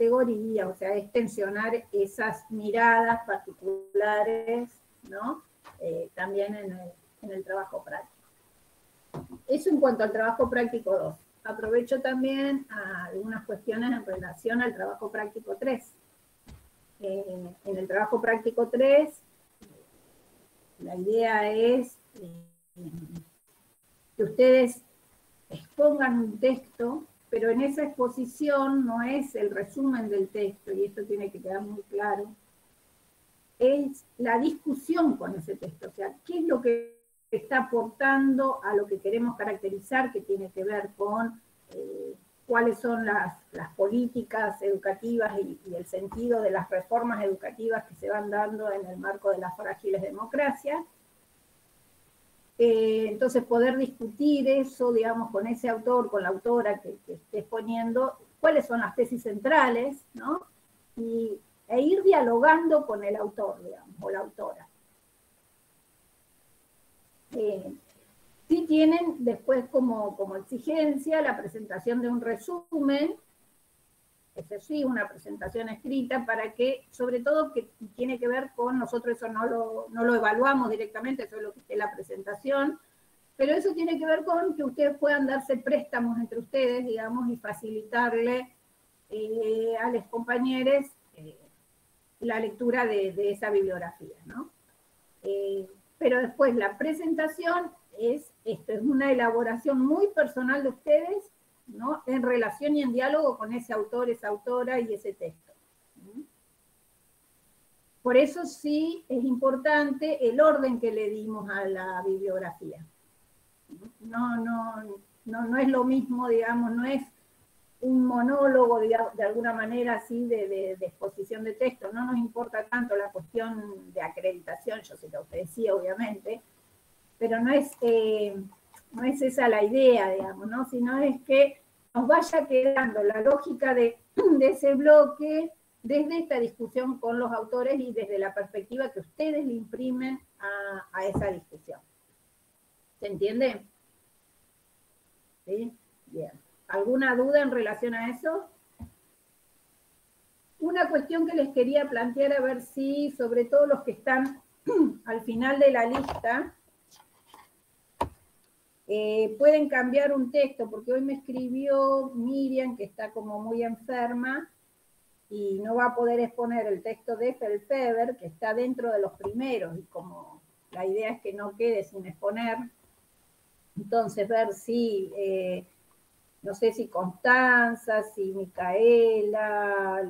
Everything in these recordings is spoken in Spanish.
categoría, o sea, es tensionar esas miradas particulares, ¿no? También en el trabajo práctico. Eso en cuanto al trabajo práctico 2. Aprovecho también algunas cuestiones en relación al trabajo práctico 3. En el trabajo práctico 3, la idea es que ustedes expongan un texto, pero en esa exposición no es el resumen del texto, y esto tiene que quedar muy claro, es la discusión con ese texto, o sea, qué es lo que está aportando a lo que queremos caracterizar, que tiene que ver con cuáles son las políticas educativas y el sentido de las reformas educativas que se van dando en el marco de las frágiles democracias. Entonces poder discutir eso, digamos, con ese autor, con la autora que esté exponiendo, cuáles son las tesis centrales, ¿no? E ir dialogando con el autor, digamos, o la autora. Sí tienen después como exigencia la presentación de un resumen, eso sí, una presentación escrita, para que, sobre todo, que tiene que ver con, nosotros eso no lo evaluamos directamente, eso es lo que es la presentación, pero eso tiene que ver con que ustedes puedan darse préstamos entre ustedes, digamos, y facilitarle a los compañeros la lectura de esa bibliografía, ¿no? Pero después la presentación es una elaboración muy personal de ustedes, ¿no? En relación y en diálogo con ese autor, esa autora y ese texto. Por eso sí es importante el orden que le dimos a la bibliografía. No es lo mismo, digamos, no es un monólogo, digamos, de alguna manera así de exposición de texto. No nos importa tanto la cuestión de acreditación, yo sé que usted decía, obviamente, pero no es esa la idea, digamos, ¿no? Sino es que nos vaya quedando la lógica de ese bloque desde esta discusión con los autores y desde la perspectiva que ustedes le imprimen a esa discusión. ¿Se entiende? ¿Sí? Bien. ¿Alguna duda en relación a eso? Una cuestión que les quería plantear, a ver si, sobre todo los que están al final de la lista, pueden cambiar un texto, porque hoy me escribió Miriam, que está como muy enferma, y no va a poder exponer el texto de Felfeber, que está dentro de los primeros, y como la idea es que no quede sin exponer, entonces ver si, no sé si Constanza, si Micaela,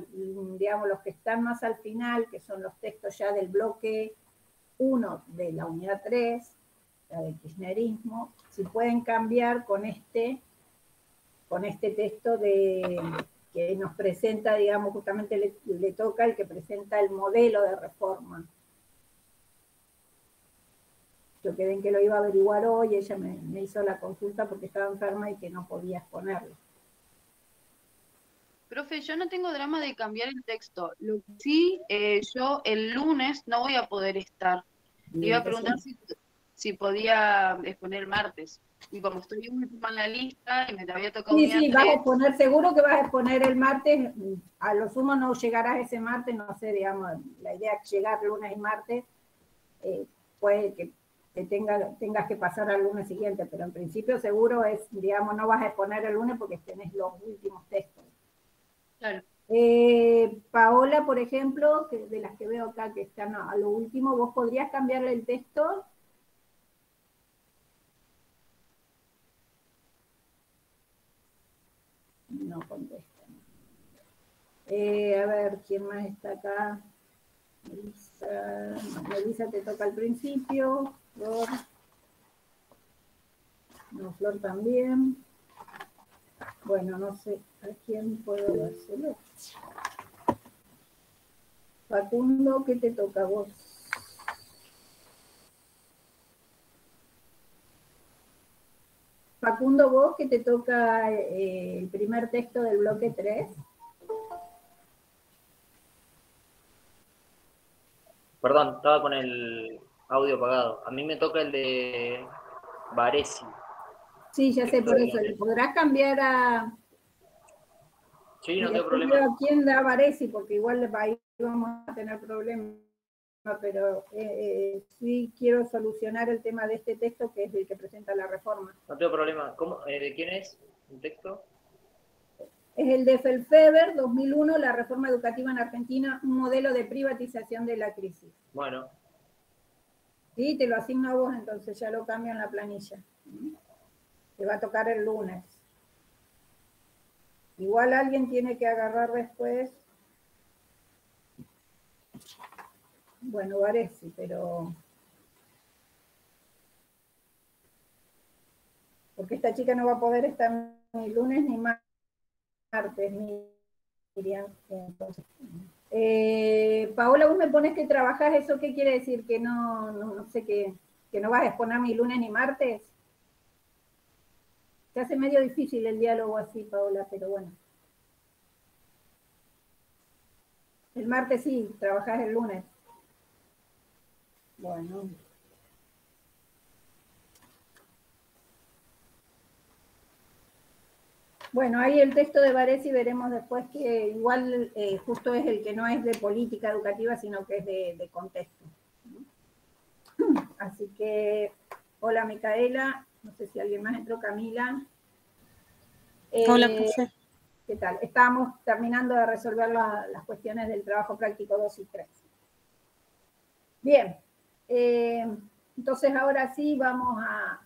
digamos los que están más al final, que son los textos ya del bloque 1 de la unidad 3, la del kirchnerismo, si pueden cambiar con este texto que nos presenta, digamos, justamente le toca el que presenta el modelo de reforma. Yo quedé en que lo iba a averiguar hoy, ella me hizo la consulta porque estaba enferma y que no podía exponerlo. Profe, yo no tengo drama de cambiar el texto. Lo que sí, yo el lunes no voy a poder estar. Le iba a preguntar si podía exponer el martes. Y como estoy última en la lista y me había tocado Sí, sí, vas a exponer, seguro que vas a exponer el martes, a lo sumo no llegarás ese martes, no sé, digamos, la idea es llegar lunes y martes, puede que tengas que pasar al lunes siguiente, pero en principio seguro es, digamos, no vas a exponer el lunes porque tenés los últimos textos. Claro. Paola, por ejemplo, que de las que veo acá que están a lo último, ¿vos podrías cambiarle el texto? No contestan. A ver, ¿quién más está acá? Melissa te toca al principio. Flor. No, Flor también. Bueno, no sé a quién puedo dárselo. Facundo, ¿qué te toca a vos? Facundo, vos que te toca el primer texto del bloque 3. Perdón, estaba con el audio apagado. A mí me toca el de Varesi. Sí, ya sé, por eso. ¿Le podrás cambiar a Sí, Y no tengo después problema. veo quién da Varesi, porque igual ahí vamos a tener problemas, pero sí quiero solucionar el tema de este texto, que es el que presenta la reforma. No tengo problema. ¿Cómo? ¿De quién es el texto? Es el de Felfeber, 2001, la reforma educativa en Argentina, un modelo de privatización de la crisis. Bueno, Sí, te lo asigno a vos, entonces ya lo cambio en la planilla. Te va a tocar el lunes. Igual alguien tiene que agarrar después. Bueno, Varesi, pero... Porque esta chica no va a poder estar ni lunes ni martes, Miriam. Entonces, Paola, vos me pones que trabajás, ¿eso qué quiere decir? Que no sé qué, que no vas a exponer ni lunes ni martes. Se hace medio difícil el diálogo así, Paola, pero bueno. El martes sí, trabajás el lunes. Bueno. Bueno, ahí el texto de Varesi veremos después que igual justo es el que no es de política educativa, sino que es de contexto. Así que, hola Micaela, no sé si alguien más entró, Camila. Hola, profe. ¿Qué tal? Estábamos terminando de resolver las cuestiones del trabajo práctico 2 y 3. Bien, entonces ahora sí vamos a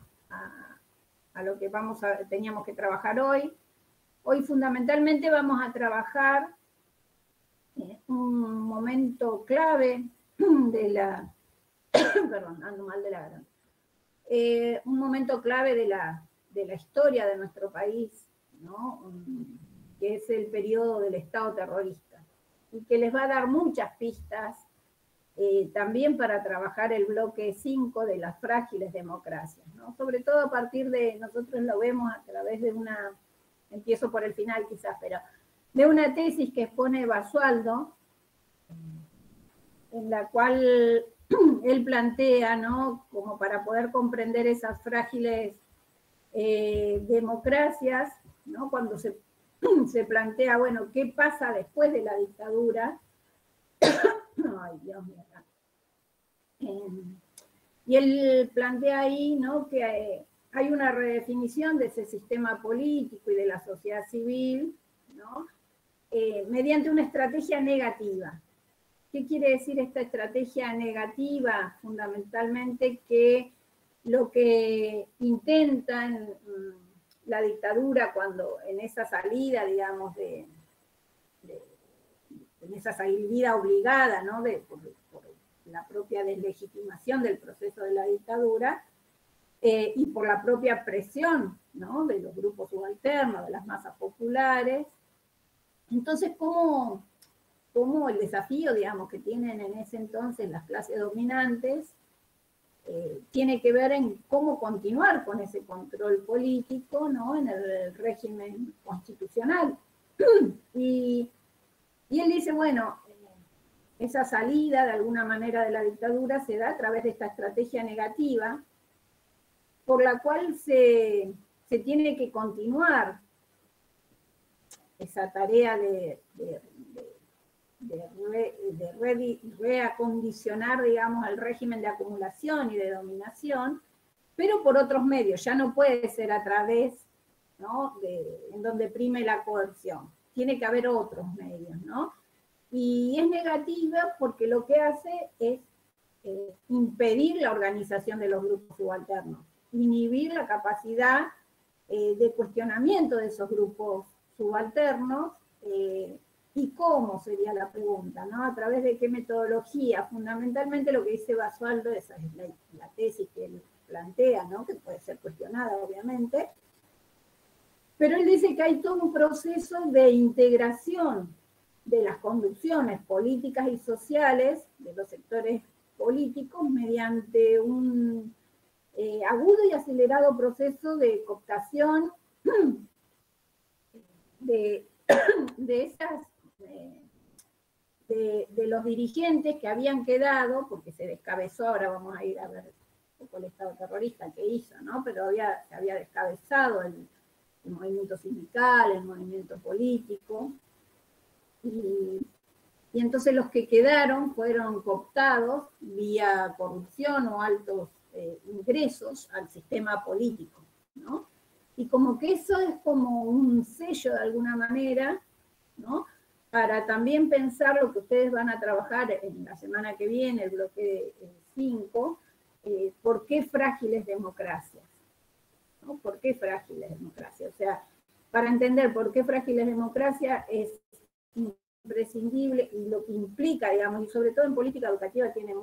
lo que teníamos que trabajar hoy. Hoy fundamentalmente vamos a trabajar un momento clave de la, perdón, ando mal de la garganta, un momento clave de la historia de nuestro país, ¿no? Que es el periodo del Estado terrorista, y que les va a dar muchas pistas también para trabajar el bloque 5 de las frágiles democracias, ¿no? Sobre todo a partir de, nosotros lo vemos a través de una, empiezo por el final quizás, pero de una tesis que expone Basualdo, en la cual él plantea, ¿no? Como para poder comprender esas frágiles democracias, ¿no? Cuando se plantea, bueno, ¿qué pasa después de la dictadura? Ay, Dios mío. Y él plantea ahí, ¿no? Que hay una redefinición de ese sistema político y de la sociedad civil, ¿no? Mediante una estrategia negativa. ¿Qué quiere decir esta estrategia negativa? Fundamentalmente que lo que intenta en la dictadura, cuando en esa salida, digamos, en esa salida obligada, ¿no? Por la propia deslegitimación del proceso de la dictadura, y por la propia presión, ¿no? De los grupos subalternos, de las masas populares. Entonces, ¿cómo el desafío, digamos, que tienen en ese entonces las clases dominantes tiene que ver en cómo continuar con ese control político, ¿no? En el régimen constitucional. Y él dice, bueno, esa salida de alguna manera de la dictadura se da a través de esta estrategia negativa, por la cual se tiene que continuar esa tarea de reacondicionar, digamos, el régimen de acumulación y de dominación, pero por otros medios, ya no puede ser a través, ¿no? En donde prime la coerción, tiene que haber otros medios, ¿no? Y es negativa porque lo que hace es impedir la organización de los grupos subalternos, inhibir la capacidad de cuestionamiento de esos grupos subalternos. ¿Y cómo sería la pregunta? ¿No? ¿A través de qué metodología? Fundamentalmente lo que dice Basualdo, esa es la tesis que él plantea, ¿no? Que puede ser cuestionada, obviamente, pero él dice que hay todo un proceso de integración de las conducciones políticas y sociales de los sectores políticos mediante un agudo y acelerado proceso de cooptación de los dirigentes que habían quedado, porque se descabezó, ahora vamos a ir a ver un poco el Estado terrorista que hizo, ¿no? Pero se había descabezado el movimiento sindical, el movimiento político, y entonces los que quedaron fueron cooptados vía corrupción o altos ingresos al sistema político, ¿no? Y como que eso es como un sello de alguna manera, ¿no? Para también pensar lo que ustedes van a trabajar en la semana que viene, el bloque 5, ¿por qué frágiles democracias? ¿No? ¿Por qué frágiles democracias? O sea, para entender por qué frágiles democracias es imprescindible y lo que implica, digamos, y sobre todo en política educativa tiene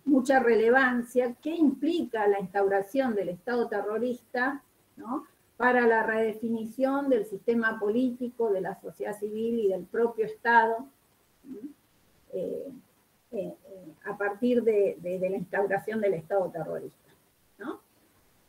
mucha relevancia, qué implica la instauración del Estado terrorista, ¿no? Para la redefinición del sistema político, de la sociedad civil y del propio Estado, a partir de la instauración del Estado terrorista, ¿no?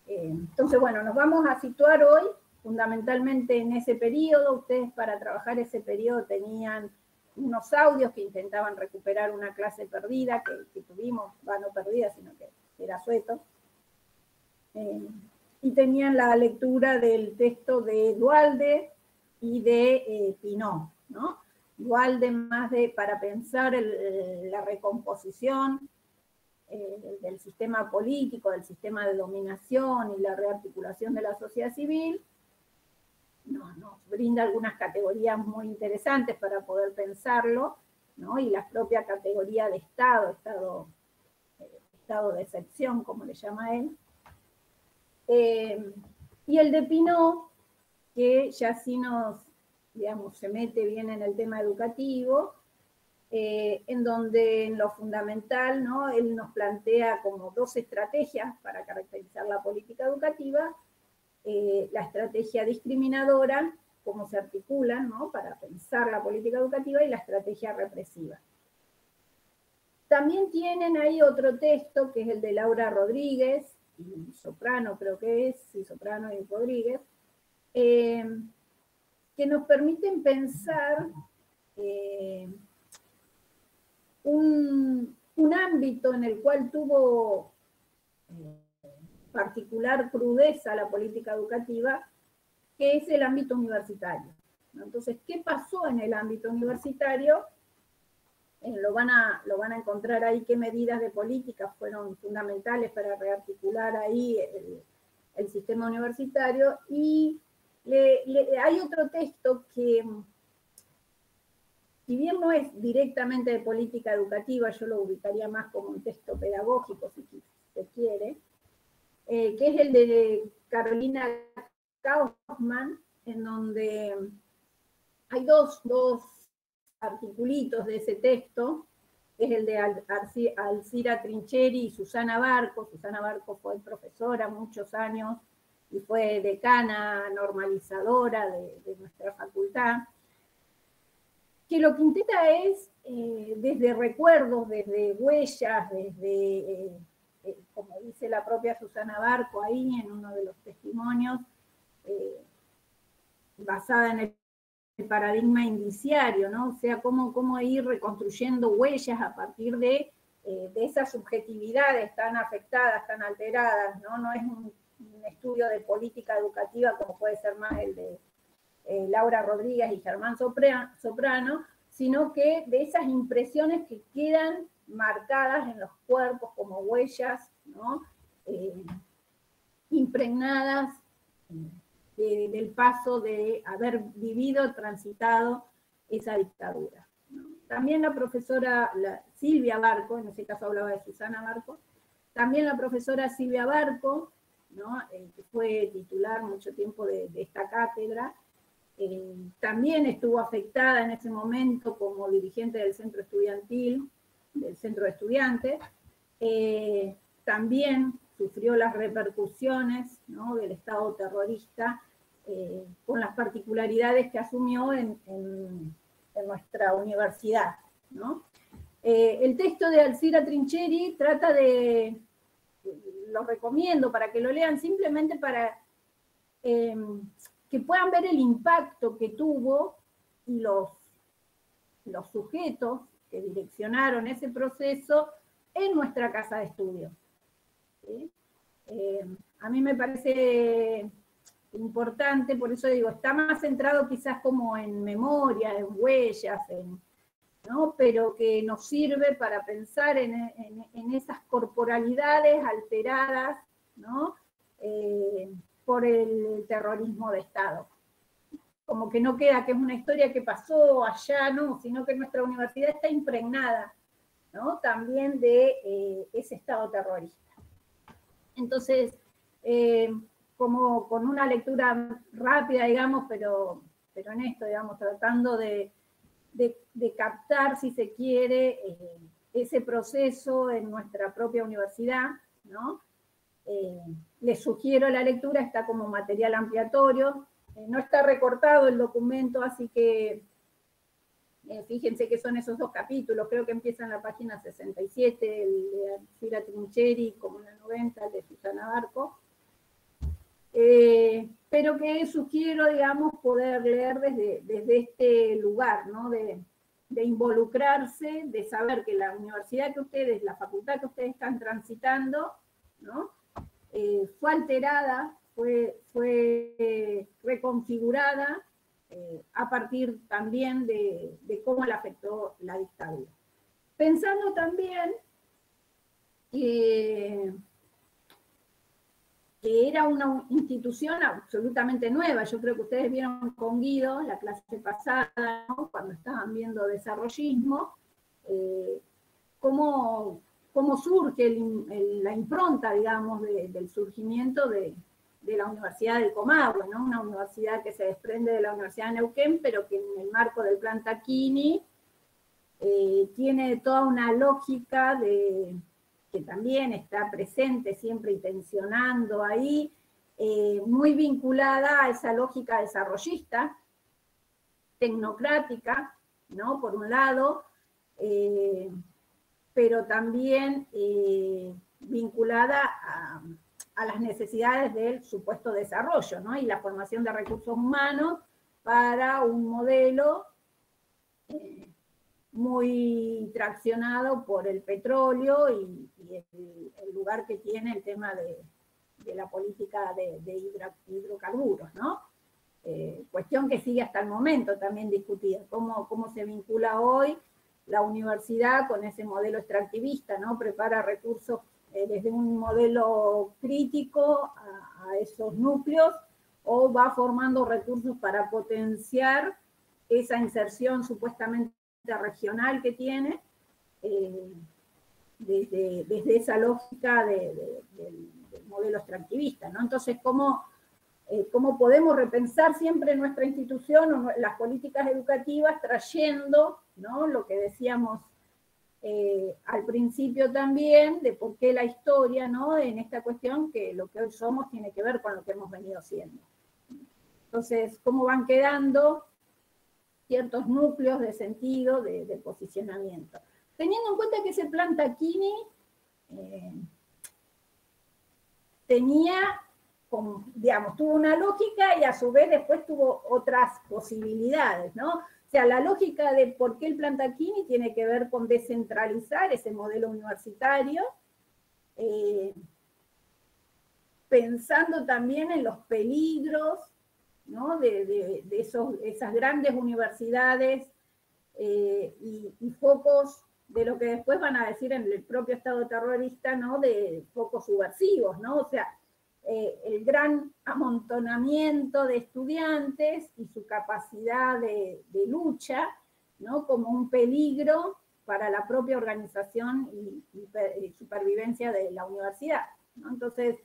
Entonces, bueno, nos vamos a situar hoy fundamentalmente en ese periodo. Ustedes para trabajar ese periodo tenían unos audios que intentaban recuperar una clase perdida que tuvimos, no perdida, sino que era Sueto. Y tenían la lectura del texto de Duhalde y de Pinot, ¿no? Duhalde más para pensar la recomposición del sistema político, del sistema de dominación y la rearticulación de la sociedad civil. Nos brinda algunas categorías muy interesantes para poder pensarlo, ¿no? Y la propia categoría de estado de excepción, como le llama él. Y el de Pinot, que ya sí digamos, se mete bien en el tema educativo, en donde en lo fundamental, ¿no? Él nos plantea como dos estrategias para caracterizar la política educativa, la estrategia discriminadora, cómo se articulan, ¿no? Para pensar la política educativa, y la estrategia represiva. También tienen ahí otro texto, que es el de Laura Rodríguez, y Soprano creo que es, sí, Soprano y Rodríguez, que nos permiten pensar un ámbito en el cual tuvo particular crudeza la política educativa, que es el ámbito universitario. Entonces, ¿qué pasó en el ámbito universitario? Lo van a encontrar ahí, qué medidas de política fueron fundamentales para rearticular ahí el sistema universitario. Y hay otro texto que, si bien no es directamente de política educativa, yo lo ubicaría más como un texto pedagógico, si se quiere, que es el de Carolina Kaufmann, en donde hay dos articulitos de ese texto, que es el de Alcira Trincheri y Susana Barco. Susana Barco fue profesora muchos años y fue decana normalizadora de nuestra facultad, que lo que intenta es, desde recuerdos, desde huellas, desde, como dice la propia Susana Barco ahí en uno de los testimonios, basada en el paradigma indiciario, ¿no? O sea, cómo ir reconstruyendo huellas a partir de esas subjetividades tan afectadas, tan alteradas, ¿no? No es un estudio de política educativa como puede ser más el de Laura Rodríguez y Germán Soprano, sino que de esas impresiones que quedan marcadas en los cuerpos como huellas, ¿no? Impregnadas del paso de haber vivido, transitado esa dictadura, ¿no? También la profesora Silvia Barco, en ese caso hablaba de Susana Barco, también la profesora Silvia Barco, ¿no? Que fue titular mucho tiempo de esta cátedra, también estuvo afectada en ese momento como dirigente del centro estudiantil, del centro de estudiantes, también sufrió las repercusiones, ¿no? Del Estado terrorista, con las particularidades que asumió en nuestra universidad, ¿no? El texto de Alcira Trincheri trata de, lo recomiendo para que lo lean, simplemente para que puedan ver el impacto que tuvo y los sujetos que direccionaron ese proceso en nuestra casa de estudio, ¿sí? A mí me parece importante, por eso digo, está más centrado quizás como en memoria, en huellas, ¿no? Pero que nos sirve para pensar en esas corporalidades alteradas, ¿no? Por el terrorismo de Estado. Como que no queda que es una historia que pasó allá, no, sino que nuestra universidad está impregnada, ¿no? También de ese Estado terrorista. Entonces, como con una lectura rápida, digamos, pero en esto, digamos, tratando de captar, si se quiere, ese proceso en nuestra propia universidad, ¿no? Les sugiero la lectura, está como material ampliatorio, no está recortado el documento, así que fíjense que son esos 2 capítulos, creo que empieza en la página 67, el de Alcira Trincheri, como en la 90, el de Susana Barco, pero que sugiero, digamos, poder leer desde este lugar, ¿no? De involucrarse, de saber que la universidad que ustedes, la facultad que ustedes están transitando, ¿no? Fue alterada, fue reconfigurada a partir también de cómo le afectó la dictadura. Pensando también que era una institución absolutamente nueva. Yo creo que ustedes vieron con Guido la clase pasada, ¿no? Cuando estaban viendo desarrollismo, cómo surge la impronta, digamos, del surgimiento de la Universidad del Comahue, ¿no? Una universidad que se desprende de la Universidad de Neuquén, pero que en el marco del Plan Tacchini tiene toda una lógica que también está presente siempre y tensionando ahí, muy vinculada a esa lógica desarrollista, tecnocrática, ¿no? Por un lado, pero también vinculada a las necesidades del supuesto desarrollo, ¿no? Y la formación de recursos humanos para un modelo muy traccionado por el petróleo y el lugar que tiene el tema de la política de hidrocarburos, ¿no? Cuestión que sigue hasta el momento también discutida, cómo se vincula hoy la universidad con ese modelo extractivista, ¿no? Prepara recursos desde un modelo crítico a esos núcleos, o va formando recursos para potenciar esa inserción supuestamente regional que tiene, desde esa lógica del modelo extractivista, ¿no? Entonces, ¿cómo podemos repensar siempre nuestra institución o las políticas educativas trayendo, ¿no? Lo que decíamos al principio también, de por qué la historia, ¿no? En esta cuestión, que lo que hoy somos tiene que ver con lo que hemos venido siendo. Entonces, ¿cómo van quedando ciertos núcleos de sentido, de posicionamiento? Teniendo en cuenta que ese plan Tacchini tenía, digamos, tuvo una lógica y a su vez después tuvo otras posibilidades, ¿no? O sea, la lógica de por qué el plan Tacchini tiene que ver con descentralizar ese modelo universitario, pensando también en los peligros, ¿no? de esas grandes universidades y focos de lo que después van a decir en el propio Estado terrorista, ¿no? De focos subversivos, ¿no? O sea, el gran amontonamiento de estudiantes y su capacidad de lucha, ¿no? Como un peligro para la propia organización y supervivencia de la universidad, ¿no? Entonces,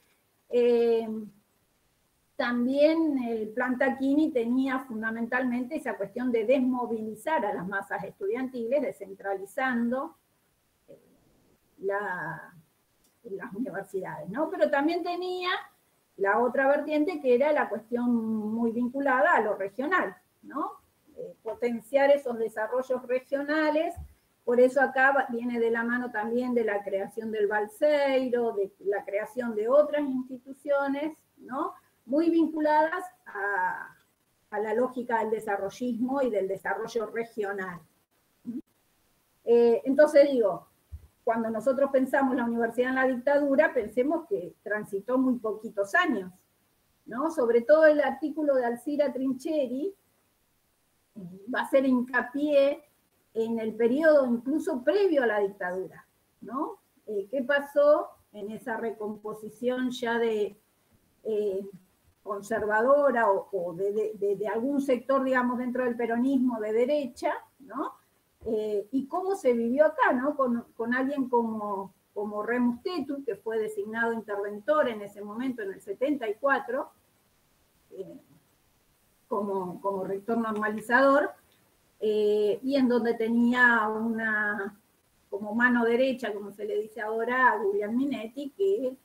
también el plan Tacchini tenía fundamentalmente esa cuestión de desmovilizar a las masas estudiantiles, descentralizando las universidades, ¿no? Pero también tenía la otra vertiente, que era la cuestión muy vinculada a lo regional, ¿no? Potenciar esos desarrollos regionales. Por eso acá viene de la mano también de la creación del Balseiro, de la creación de otras instituciones, ¿no? Muy vinculadas a la lógica del desarrollismo y del desarrollo regional. Entonces digo, cuando nosotros pensamos la universidad en la dictadura, pensemos que transitó muy poquitos años, ¿no? Sobre todo el artículo de Alcira Trincheri va a hacer hincapié en el periodo incluso previo a la dictadura, ¿no? ¿Qué pasó en esa recomposición ya de conservadora o de algún sector, digamos, dentro del peronismo de derecha, ¿no? Y cómo se vivió acá, ¿no? Con alguien como Remus Tetu, que fue designado interventor en ese momento, en el 74, como rector normalizador, y en donde tenía una, como mano derecha, como se le dice ahora, a Guglielminetti, que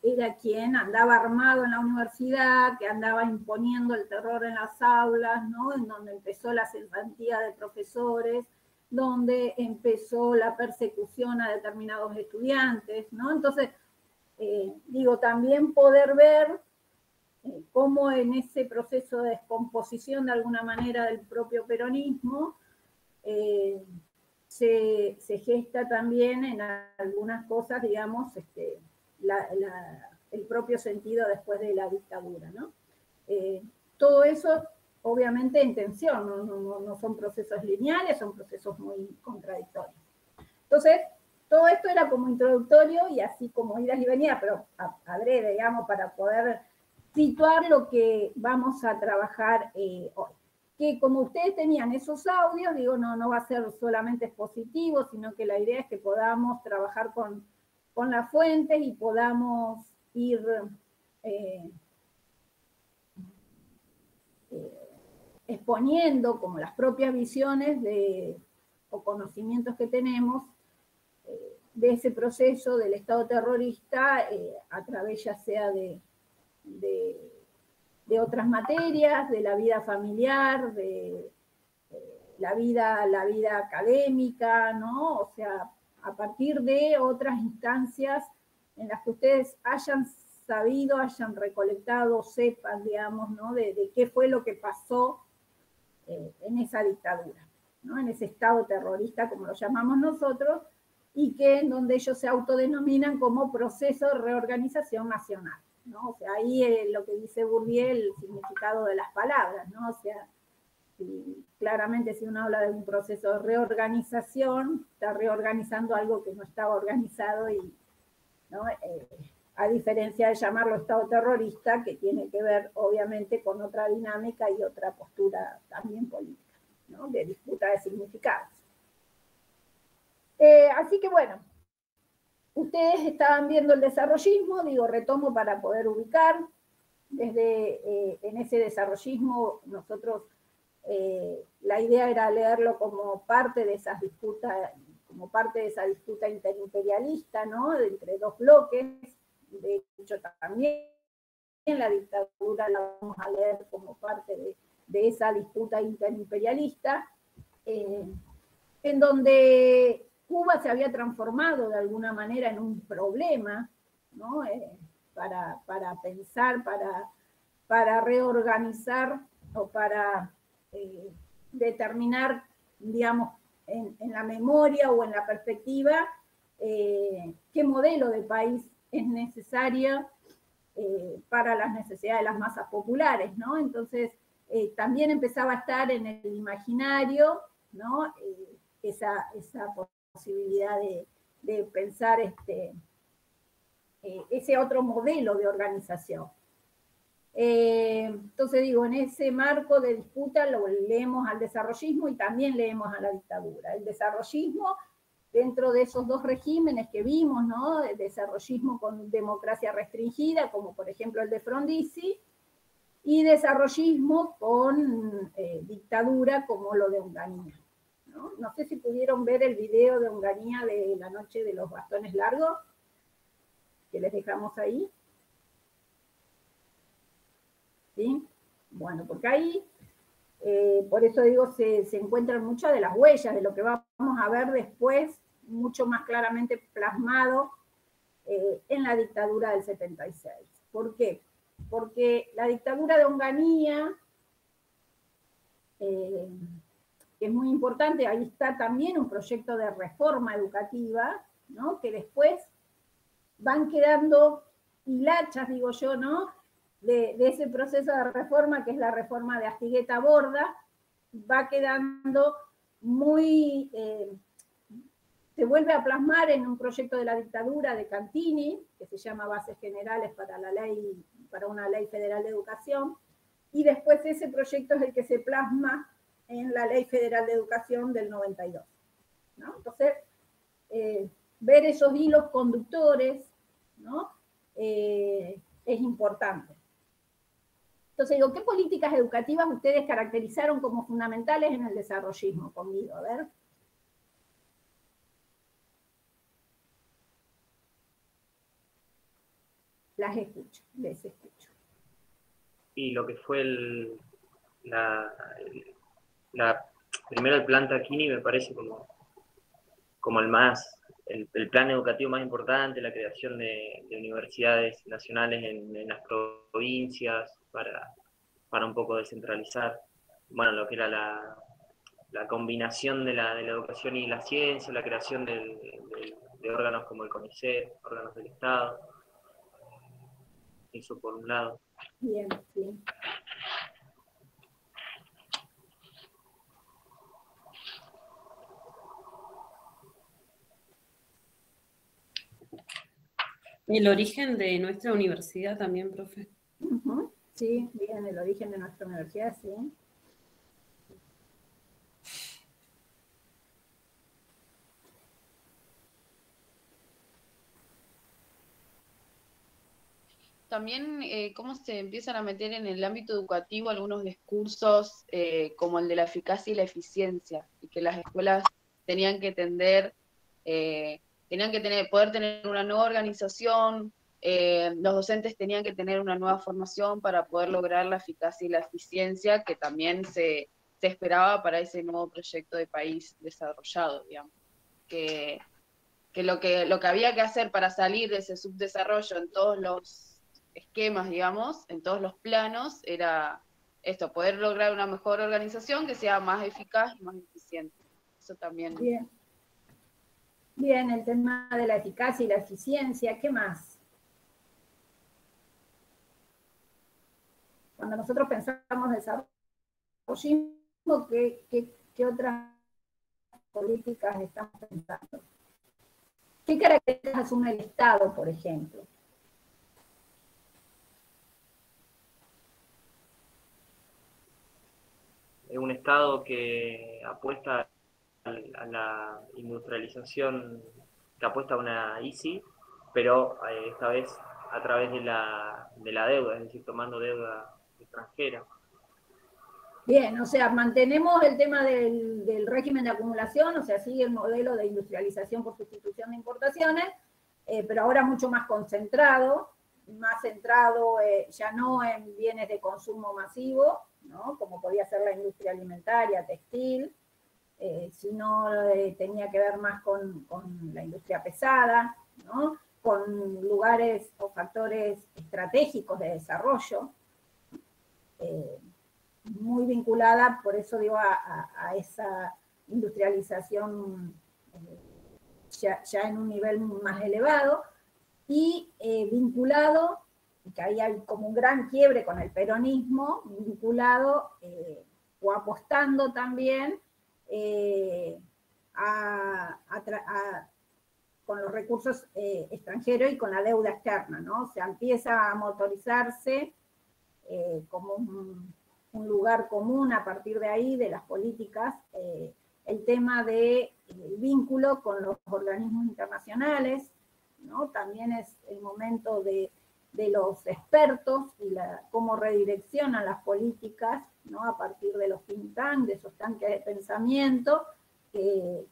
era quien andaba armado en la universidad, que andaba imponiendo el terror en las aulas, ¿no? En donde empezó la cesantía de profesores, donde empezó la persecución a determinados estudiantes, ¿no? Entonces, digo, también poder ver cómo en ese proceso de descomposición de alguna manera del propio peronismo se gesta también en algunas cosas, digamos, el propio sentido después de la dictadura, ¿no? Todo eso, obviamente, en tensión, no son procesos lineales, son procesos muy contradictorios. Entonces, todo esto era como introductorio y así como idas y venidas, pero adrede, digamos, para poder situar lo que vamos a trabajar hoy. Que como ustedes tenían esos audios, digo, no va a ser solamente expositivo, sino que la idea es que podamos trabajar con las fuentes y podamos ir exponiendo como las propias visiones o conocimientos que tenemos de ese proceso del Estado terrorista a través ya sea de otras materias, de la vida familiar, de la vida académica, ¿no? O sea, a partir de otras instancias en las que ustedes hayan sabido, hayan recolectado, sepan, digamos, ¿no? De qué fue lo que pasó en esa dictadura, ¿no? En ese Estado terrorista, como lo llamamos nosotros, y que en donde ellos se autodenominan como proceso de reorganización nacional, ¿no? O sea, ahí lo que dice Bourdieu, el significado de las palabras, ¿no? O sea, claramente si uno habla de un proceso de reorganización, está reorganizando algo que no estaba organizado, y, ¿no? A diferencia de llamarlo Estado terrorista, que tiene que ver obviamente con otra dinámica y otra postura también política, ¿no? De disputa de significados. Así que bueno, ustedes estaban viendo el desarrollismo, digo, retomo para poder ubicar. En ese desarrollismo nosotros, la idea era leerlo como parte de esas disputas, como parte de esa disputa interimperialista, ¿no? Entre dos bloques. De hecho, también la dictadura la vamos a leer como parte de esa disputa interimperialista, en donde Cuba se había transformado de alguna manera en un problema, ¿no? Para pensar, para reorganizar o para determinar, digamos, en la memoria o en la perspectiva, qué modelo de país es necesario para las necesidades de las masas populares, ¿no? Entonces, también empezaba a estar en el imaginario, ¿no? Esa posibilidad de pensar ese otro modelo de organización. Entonces digo, en ese marco de disputa lo leemos al desarrollismo y también leemos a la dictadura. El desarrollismo dentro de esos dos regímenes que vimos, ¿no? El desarrollismo con democracia restringida, como por ejemplo el de Frondizi, y desarrollismo con dictadura, como lo de Onganía, ¿no? No sé si pudieron ver el video de Onganía de la noche de los bastones largos, que les dejamos ahí. ¿Sí? Bueno, porque ahí, por eso digo, se encuentran muchas de las huellas de lo que vamos a ver después, mucho más claramente plasmado en la dictadura del 76. ¿Por qué? Porque la dictadura de Onganía, que es muy importante, ahí está también un proyecto de reforma educativa, ¿no? Que después van quedando hilachas, digo yo, ¿no? de ese proceso de reforma, que es la reforma de Astigueta-Borda, va quedando muy... se vuelve a plasmar en un proyecto de la dictadura de Cantini, que se llama Bases Generales para una ley federal de educación, y después ese proyecto es el que se plasma en la Ley Federal de Educación del 92. ¿No? Entonces, ver esos hilos conductores, ¿no? Es importante. Entonces digo, ¿qué políticas educativas ustedes caracterizaron como fundamentales en el desarrollismo conmigo? A ver. Las escucho, les escucho. Y lo que fue primero el plan Taquini me parece como el plan educativo más importante, la creación de universidades nacionales en las provincias para un poco descentralizar, bueno, lo que era la combinación de la educación y la ciencia, la creación de órganos como el CONICET, órganos del Estado, eso por un lado. Bien, sí. El origen de nuestra universidad también, profe. Uh-huh. Sí, bien, el origen de nuestra universidad, sí. También cómo se empiezan a meter en el ámbito educativo algunos discursos como el de la eficacia y la eficiencia, y que las escuelas tenían que poder tener una nueva organización, los docentes tenían que tener una nueva formación para poder lograr la eficacia y la eficiencia que también se esperaba para ese nuevo proyecto de país desarrollado, digamos. Que lo que había que hacer para salir de ese subdesarrollo en todos los esquemas, digamos, en todos los planos, era esto, poder lograr una mejor organización que sea más eficaz y más eficiente. Eso también. Bien. Bien, el tema de la eficacia y la eficiencia, ¿qué más? Cuando nosotros pensamos desarrollismo, ¿qué otras políticas estamos pensando? ¿Qué características asume el Estado, por ejemplo? Es un Estado que apuesta a la industrialización, que apuesta a una ICI, pero esta vez a través de la deuda, es decir, tomando deuda extranjera. Bien, o sea, mantenemos el tema del régimen de acumulación, o sea, sigue el modelo de industrialización por sustitución de importaciones, pero ahora mucho más concentrado, más centrado ya no en bienes de consumo masivo, ¿no? Como podía ser la industria alimentaria, textil, sino tenía que ver más con la industria pesada, ¿no? Con lugares o factores estratégicos de desarrollo, muy vinculada, por eso digo, a esa industrialización ya en un nivel más elevado, y vinculado, que ahí hay como un gran quiebre con el peronismo, vinculado o apostando también con los recursos extranjeros y con la deuda externa, ¿no? O sea, empieza a motorizarse como un lugar común a partir de ahí, de las políticas, el tema del vínculo con los organismos internacionales, ¿no? También es el momento de los expertos y cómo redireccionan las políticas, ¿no? A partir de los think tanks, de esos tanques de pensamiento que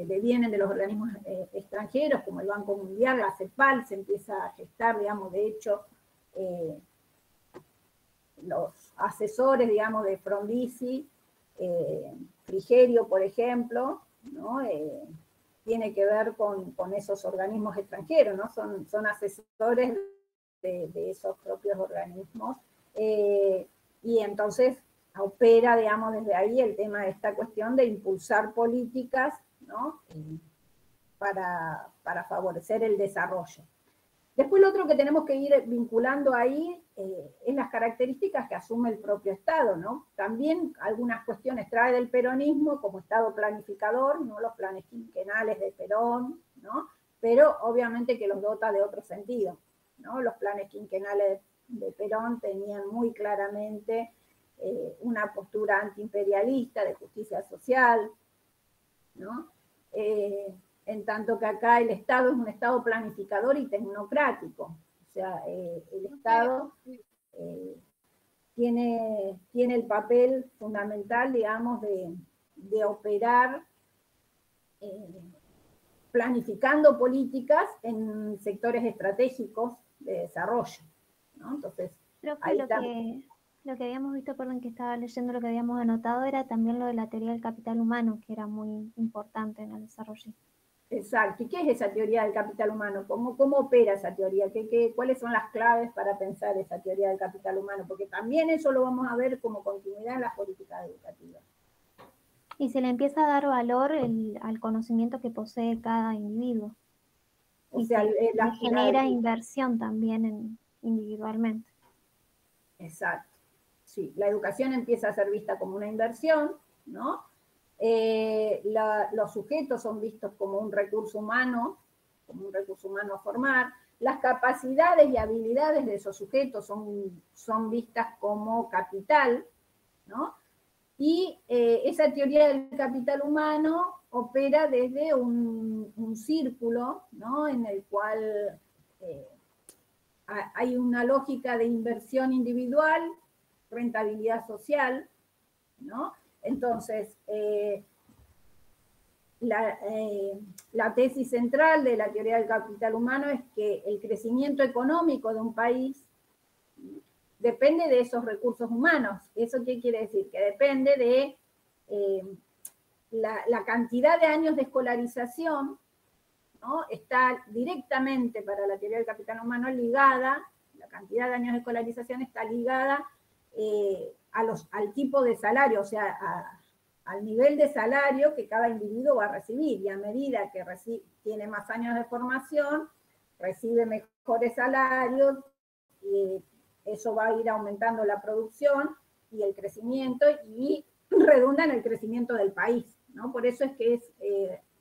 devienen de los organismos extranjeros, como el Banco Mundial, la CEPAL, se empieza a gestar, digamos, de hecho, los asesores, digamos, de Frondizi, Frigerio, por ejemplo, ¿no? Tiene que ver con esos organismos extranjeros, ¿no? Son asesores de esos propios organismos, y entonces opera, digamos, desde ahí el tema de esta cuestión de impulsar políticas, ¿no? Para favorecer el desarrollo. Después lo otro que tenemos que ir vinculando ahí es las características que asume el propio Estado, ¿no? También algunas cuestiones trae del peronismo como Estado planificador, ¿no? Los planes quinquenales de Perón, ¿no? Pero obviamente que los dota de otro sentido, ¿no? Los planes quinquenales de Perón tenían muy claramente una postura antiimperialista, de justicia social, ¿no? En tanto que acá el Estado es un Estado planificador y tecnocrático. O sea, el Estado tiene el papel fundamental, digamos, de operar planificando políticas en sectores estratégicos de desarrollo, ¿no? Entonces, Profe, lo que habíamos visto, perdón, que estaba leyendo, lo que habíamos anotado era también lo de la teoría del capital humano, que era muy importante en el desarrollo. Exacto. ¿Y qué es esa teoría del capital humano? ¿Cómo opera esa teoría? ¿Cuáles son las claves para pensar esa teoría del capital humano? Porque también eso lo vamos a ver como continuidad en las políticas educativas. Y se le empieza a dar valor al conocimiento que posee cada individuo. O sea, le genera inversión también individualmente. Exacto. Sí, la educación empieza a ser vista como una inversión, ¿no? Los sujetos son vistos como un recurso humano a formar. Las capacidades y habilidades de esos sujetos son vistas como capital, ¿no? Y esa teoría del capital humano opera desde un círculo, ¿no? En el cual hay una lógica de inversión individual, rentabilidad social, ¿no? Entonces, la tesis central de la teoría del capital humano es que el crecimiento económico de un país depende de esos recursos humanos. ¿Eso qué quiere decir? Que depende de la cantidad de años de escolarización, ¿no? Está directamente para la teoría del capital humano ligada, la cantidad de años de escolarización está ligada al tipo de salario, o sea, al nivel de salario que cada individuo va a recibir, y a medida que tiene más años de formación, recibe mejores salarios, y eso va a ir aumentando la producción y el crecimiento, y redunda en el crecimiento del país, ¿no? Por eso es que es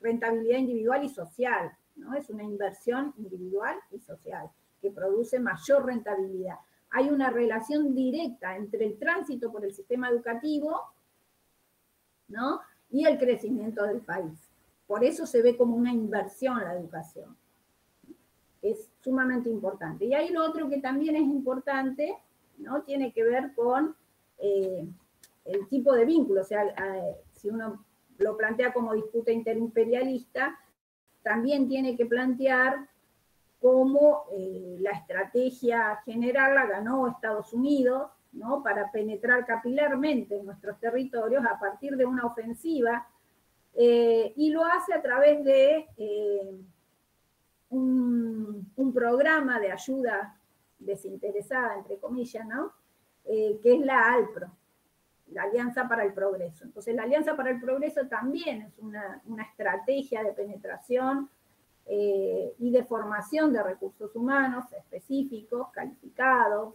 rentabilidad individual y social, ¿no? Es una inversión individual y social que produce mayor rentabilidad. Hay una relación directa entre el tránsito por el sistema educativo, ¿no? Y el crecimiento del país. Por eso se ve como una inversión la educación. Es sumamente importante. Y hay lo otro que también es importante, ¿no? Tiene que ver con el tipo de vínculo. O sea, si uno lo plantea como disputa interimperialista, también tiene que plantear cómo la estrategia general la ganó Estados Unidos, ¿no? Para penetrar capilarmente en nuestros territorios a partir de una ofensiva, y lo hace a través de un programa de ayuda desinteresada, entre comillas, ¿no? Que es la ALPRO, la Alianza para el Progreso. Entonces, la Alianza para el Progreso también es una estrategia de penetración y de formación de recursos humanos específicos, calificados,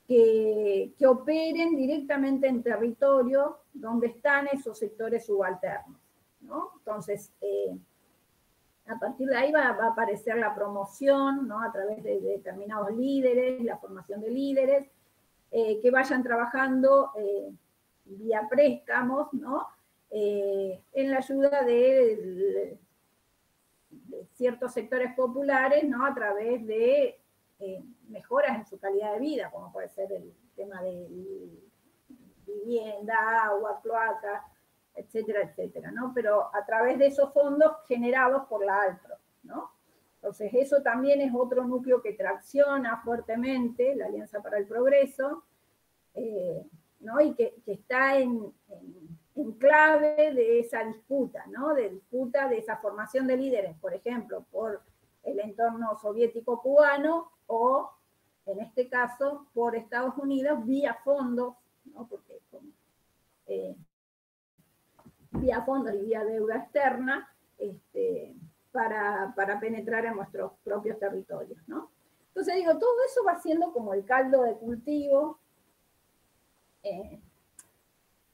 que operen directamente en territorio donde están esos sectores subalternos, ¿no? Entonces, a partir de ahí va a aparecer la promoción, ¿no? A través de determinados líderes, la formación de líderes, que vayan trabajando vía préstamos, ¿no? En la ayuda de ciertos sectores populares, ¿no? A través de mejoras en su calidad de vida, como puede ser el tema de vivienda, agua, cloaca, etcétera, etcétera, ¿no? Pero a través de esos fondos generados por la ALPRO, ¿no? Entonces, eso también es otro núcleo que tracciona fuertemente la Alianza para el Progreso, ¿no? Y que está en clave de esa disputa, ¿no? De disputa de esa formación de líderes, por ejemplo, por el entorno soviético cubano, o, en este caso, por Estados Unidos, vía fondos, ¿no? Porque vía fondos y vía deuda externa, para penetrar en nuestros propios territorios, ¿no? Entonces digo, todo eso va siendo como el caldo de cultivo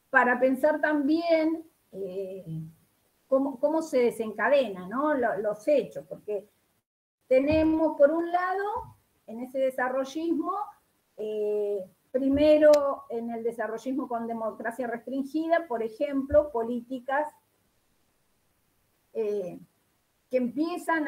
para pensar también cómo se desencadena, ¿no? Los hechos, porque tenemos por un lado en ese desarrollismo, primero en el desarrollismo con democracia restringida, por ejemplo, políticas que empiezan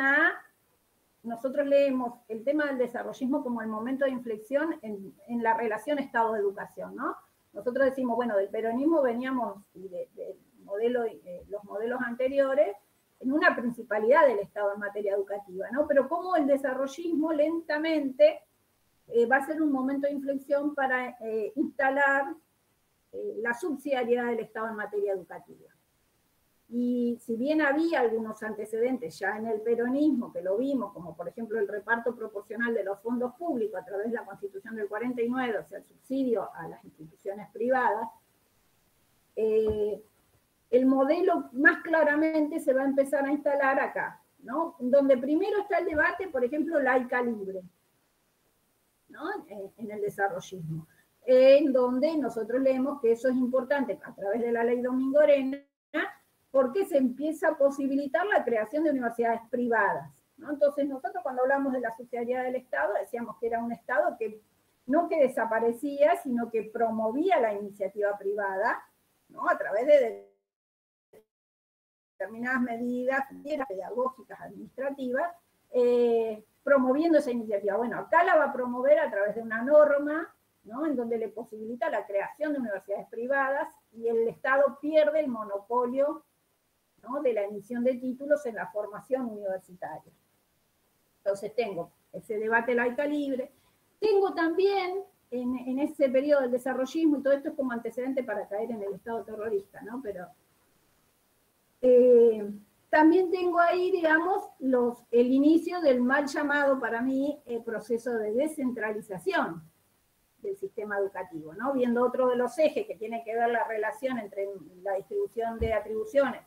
nosotros leemos el tema del desarrollismo como el momento de inflexión en la relación Estado-educación, ¿no? Nosotros decimos, bueno, del peronismo veníamos, y los modelos anteriores, en una principalidad del Estado en materia educativa, ¿no? Pero como el desarrollismo lentamente va a ser un momento de inflexión para instalar la subsidiariedad del Estado en materia educativa. Y si bien había algunos antecedentes ya en el peronismo, que lo vimos, como por ejemplo el reparto proporcional de los fondos públicos a través de la Constitución del 49, o sea, el subsidio a las instituciones privadas, el modelo más claramente se va a empezar a instalar acá, ¿no? Donde primero está el debate, por ejemplo, laica libre, ¿no? En el desarrollismo, en donde nosotros leemos que eso es importante a través de la ley Domingorena, porque se empieza a posibilitar la creación de universidades privadas, ¿no? Entonces nosotros cuando hablamos de la subsidiariedad del Estado decíamos que era un Estado que no que desaparecía, sino que promovía la iniciativa privada, ¿no? A través de determinadas medidas pedagógicas, administrativas, promoviendo esa iniciativa. Bueno, acá la va a promover a través de una norma, ¿no? En donde le posibilita la creación de universidades privadas y el Estado pierde el monopolio, ¿no? De la emisión de títulos en la formación universitaria. Entonces tengo ese debate laica libre. Tengo también, en ese periodo del desarrollismo, y todo esto es como antecedente para caer en el Estado terrorista, ¿no? Pero también tengo ahí, digamos, el inicio del mal llamado para mí proceso de descentralización del sistema educativo, ¿no? Viendo otro de los ejes que tiene que ver la relación entre la distribución de atribuciones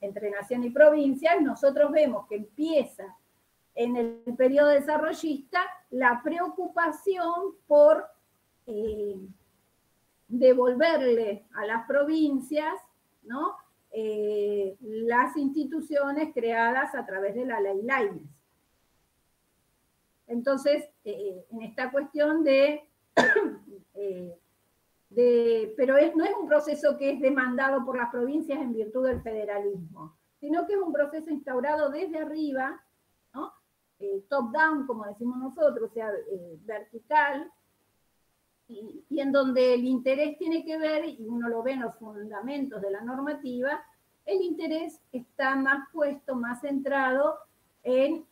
entre nación y provincias, nosotros vemos que empieza en el periodo desarrollista la preocupación por devolverle a las provincias, ¿no? Las instituciones creadas a través de la ley Lainez. Entonces, en esta cuestión pero no es un proceso que es demandado por las provincias en virtud del federalismo, sino que es un proceso instaurado desde arriba, ¿no? Top-down, como decimos nosotros, o sea, vertical, y en donde el interés tiene que ver, y uno lo ve en los fundamentos de la normativa, el interés está más puesto, más centrado en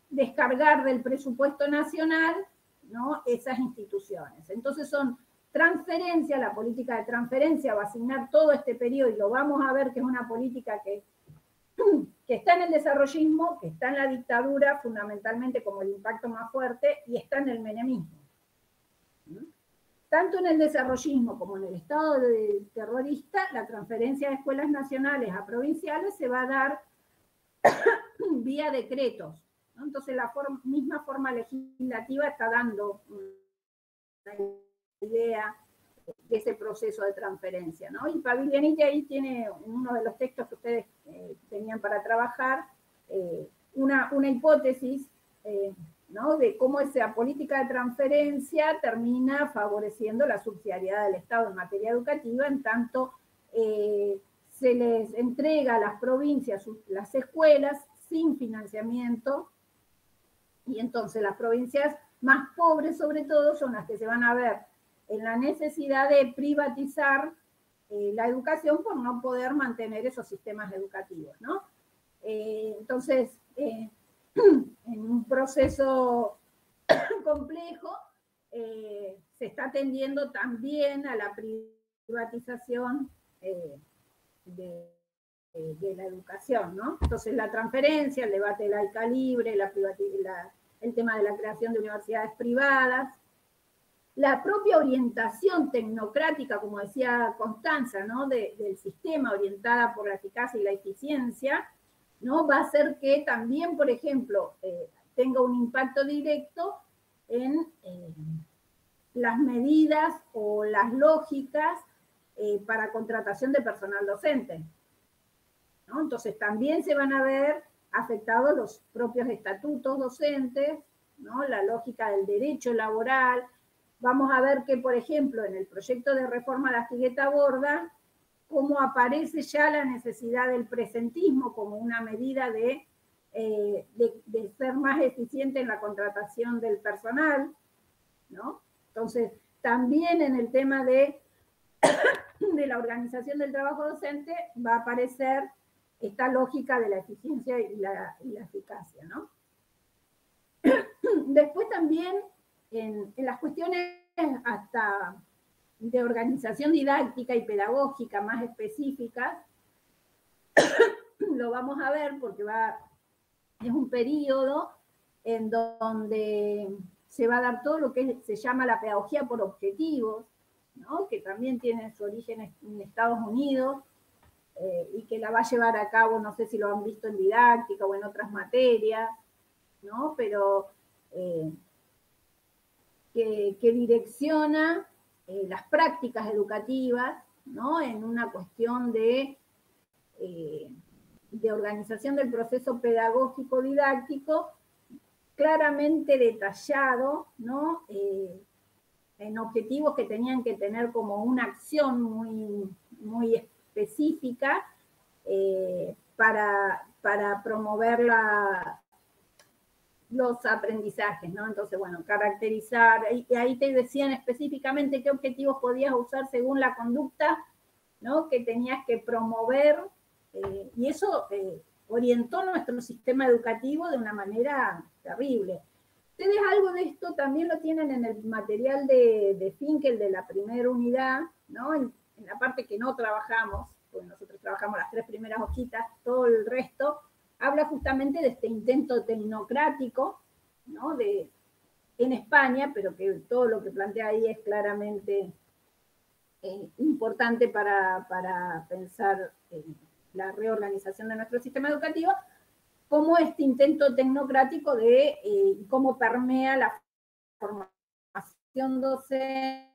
descargar del presupuesto nacional, ¿no? Esas instituciones. Entonces son transferencias, la política de transferencia va a asignar todo este periodo, y lo vamos a ver que es una política que está en el desarrollismo, que está en la dictadura, fundamentalmente como el impacto más fuerte, y está en el menemismo. Tanto en el desarrollismo como en el Estado terrorista, la transferencia de escuelas nacionales a provinciales se va a dar vía decretos, ¿no? Entonces la misma forma legislativa está dando una idea de ese proceso de transferencia, ¿no? Y Paviglianiti ahí tiene, en uno de los textos que ustedes tenían para trabajar, una hipótesis, ¿no? De cómo esa política de transferencia termina favoreciendo la subsidiariedad del Estado en materia educativa, en tanto se les entrega a las provincias las escuelas sin financiamiento, y entonces las provincias más pobres sobre todo son las que se van a ver en la necesidad de privatizar la educación por no poder mantener esos sistemas educativos, ¿no? Entonces, en un proceso complejo, se está atendiendo también a la privatización de la educación, ¿no? Entonces la transferencia, el debate laica libre, el tema de la creación de universidades privadas, la propia orientación tecnocrática, como decía Constanza, ¿no? Del sistema orientada por la eficacia y la eficiencia, ¿no? Va a hacer que también, por ejemplo, tenga un impacto directo en las medidas o las lógicas para contratación de personal docente, ¿no? Entonces también se van a ver afectados los propios estatutos docentes, ¿no? La lógica del derecho laboral. Vamos a ver que, por ejemplo, en el proyecto de reforma a la Astigueta Borda, cómo aparece ya la necesidad del presentismo como una medida de ser más eficiente en la contratación del personal, ¿no? Entonces, también en el tema de la organización del trabajo docente va a aparecer esta lógica de la eficiencia y la eficacia, ¿no? Después también en las cuestiones hasta de organización didáctica y pedagógica más específicas, lo vamos a ver porque es un periodo en donde se va a dar todo lo que se llama la pedagogía por objetivos, ¿no? Que también tiene su origen en Estados Unidos, y que la va a llevar a cabo, no sé si lo han visto en didáctica o en otras materias, ¿no? Pero que direcciona las prácticas educativas, ¿no? En una cuestión de organización del proceso pedagógico didáctico, claramente detallado, ¿no? En objetivos que tenían que tener como una acción muy específica para promover los aprendizajes, ¿no? Entonces, bueno, caracterizar, y ahí te decían específicamente qué objetivos podías usar según la conducta, ¿no? Que tenías que promover, y eso orientó nuestro sistema educativo de una manera terrible. Ustedes algo de esto también lo tienen en el material de Finkel de la primera unidad, ¿no? En la parte que no trabajamos, porque nosotros trabajamos las 3 primeras hojitas, todo el resto habla justamente de este intento tecnocrático, ¿no? En España, pero que todo lo que plantea ahí es claramente importante para pensar la reorganización de nuestro sistema educativo, como este intento tecnocrático de cómo permea la formación docente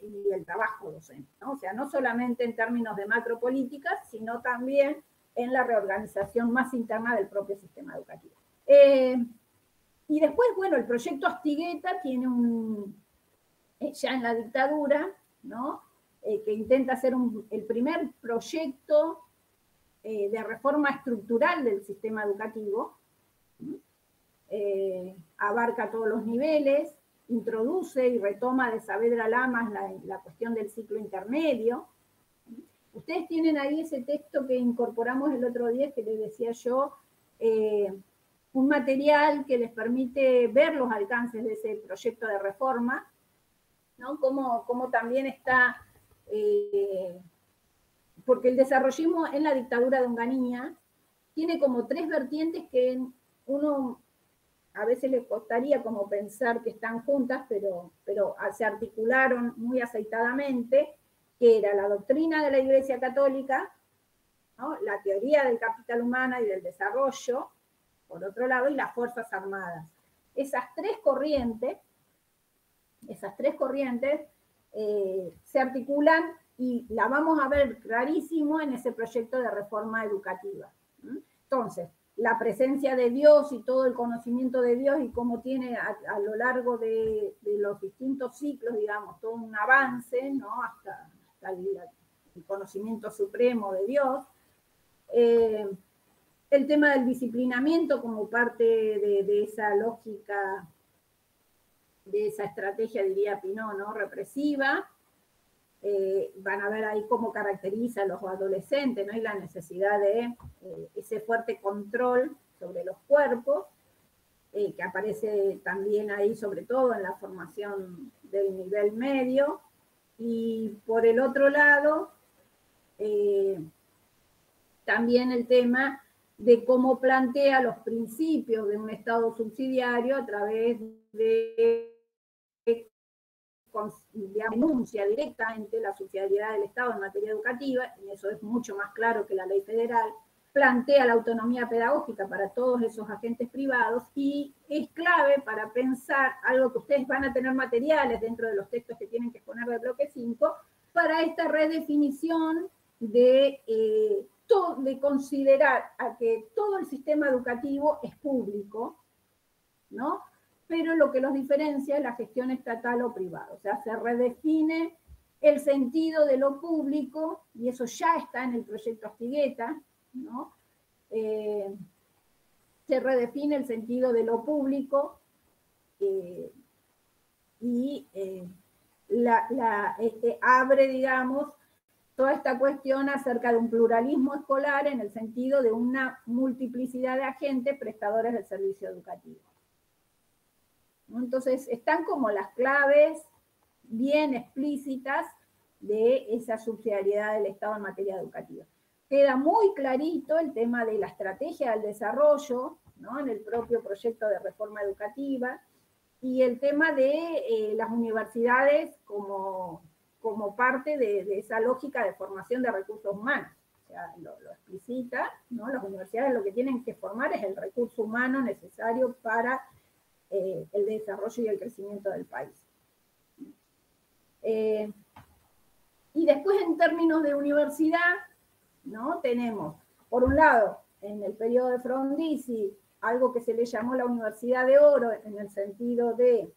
y el trabajo docente, ¿no? O sea, no solamente en términos de macropolíticas, sino también en la reorganización más interna del propio sistema educativo. Y después, bueno, el proyecto Astigueta tiene ya en la dictadura, ¿no? Que intenta hacer el primer proyecto de reforma estructural del sistema educativo, abarca todos los niveles, introduce y retoma de Saavedra Lamas la cuestión del ciclo intermedio. Ustedes tienen ahí ese texto que incorporamos el otro día, que les decía yo, un material que les permite ver los alcances de ese proyecto de reforma, ¿no? Cómo también está, porque el desarrollismo en la dictadura de Onganía tiene como 3 vertientes que uno a veces le costaría como pensar que están juntas, pero se articularon muy aceitadamente, que era la doctrina de la Iglesia Católica, ¿no? La teoría del capital humano y del desarrollo, por otro lado, y las Fuerzas Armadas. Esas tres corrientes se articulan y la vamos a ver clarísimo en ese proyecto de reforma educativa. Entonces, la presencia de Dios y todo el conocimiento de Dios y cómo tiene a lo largo de los distintos ciclos, digamos, todo un avance, ¿no? hasta el conocimiento supremo de Dios. El tema del disciplinamiento como parte de esa lógica, de esa estrategia, diría Pinot, ¿no? represiva. Van a ver ahí cómo caracteriza a los adolescentes, ¿no? y la necesidad de ese fuerte control sobre los cuerpos, que aparece también ahí, sobre todo en la formación del nivel medio. Y por el otro lado, también el tema de cómo plantea los principios de un Estado subsidiario a través de denuncia directamente la subsidiariedad del Estado en materia educativa, y eso es mucho más claro que la ley federal, plantea la autonomía pedagógica para todos esos agentes privados y es clave para pensar algo que ustedes van a tener materiales dentro de los textos que tienen que exponer del bloque 5, para esta redefinición de considerar a que todo el sistema educativo es público, ¿no? Pero lo que los diferencia es la gestión estatal o privada. O sea, se redefine el sentido de lo público, y eso ya está en el proyecto Astigueta, ¿no? Se redefine el sentido de lo público y abre, digamos, toda esta cuestión acerca de un pluralismo escolar en el sentido de una multiplicidad de agentes prestadores del servicio educativo. Entonces, están como las claves bien explícitas de esa subsidiariedad del Estado en materia educativa. Queda muy clarito el tema de la estrategia del desarrollo, ¿no? En el propio proyecto de reforma educativa, y el tema de las universidades como parte de esa lógica de formación de recursos humanos. O sea, lo explicita, ¿no? Las universidades lo que tienen que formar es el recurso humano necesario para el desarrollo y el crecimiento del país. Y después, en términos de universidad, ¿no? Tenemos, por un lado, en el periodo de Frondizi, algo que se le llamó la Universidad de Oro, en el sentido de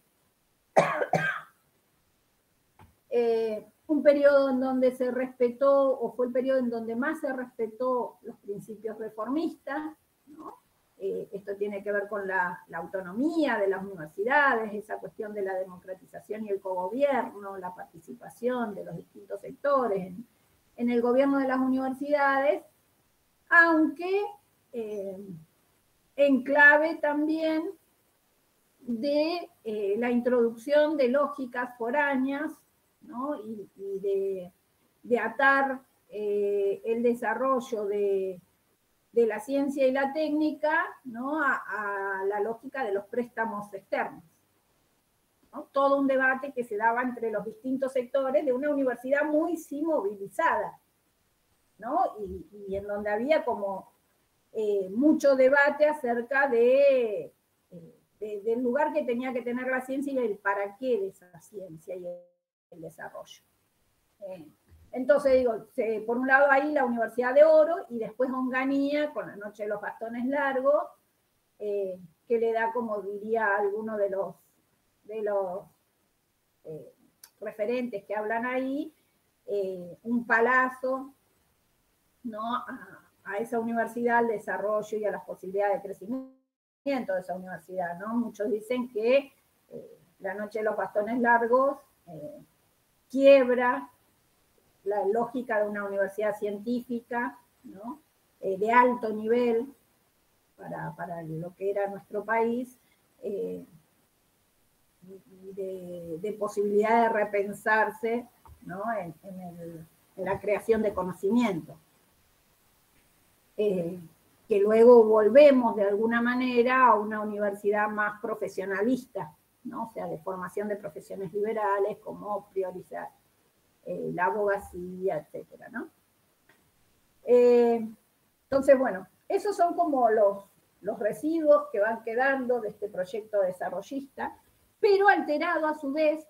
un periodo en donde se respetó, o fue el periodo en donde más se respetó los principios reformistas, ¿no? Esto tiene que ver con la autonomía de las universidades, esa cuestión de la democratización y el cogobierno, la participación de los distintos sectores en el gobierno de las universidades, aunque en clave también de la introducción de lógicas foráneas, ¿no? y de atar el desarrollo de la ciencia y la técnica, ¿no? a la lógica de los préstamos externos, ¿no? Todo un debate que se daba entre los distintos sectores de una universidad muy sí movilizada, ¿no? y en donde había como mucho debate acerca del lugar que tenía que tener la ciencia y el para qué de esa ciencia y el desarrollo. Entonces, digo, por un lado ahí la Universidad de Oro, y después Onganía con la Noche de los Bastones Largos, que le da, como diría alguno de los referentes que hablan ahí, un palazo, ¿no? a esa universidad, al desarrollo y a las posibilidades de crecimiento de esa universidad, ¿no? Muchos dicen que la Noche de los Bastones Largos quiebra la lógica de una universidad científica, ¿no? De alto nivel para lo que era nuestro país, de posibilidad de repensarse, ¿no? en la creación de conocimiento. Que luego volvemos de alguna manera a una universidad más profesionalista, ¿no? O sea, de formación de profesiones liberales, como priorizar la abogacía, etcétera, ¿no? Entonces, bueno, esos son como los residuos que van quedando de este proyecto desarrollista, pero alterado a su vez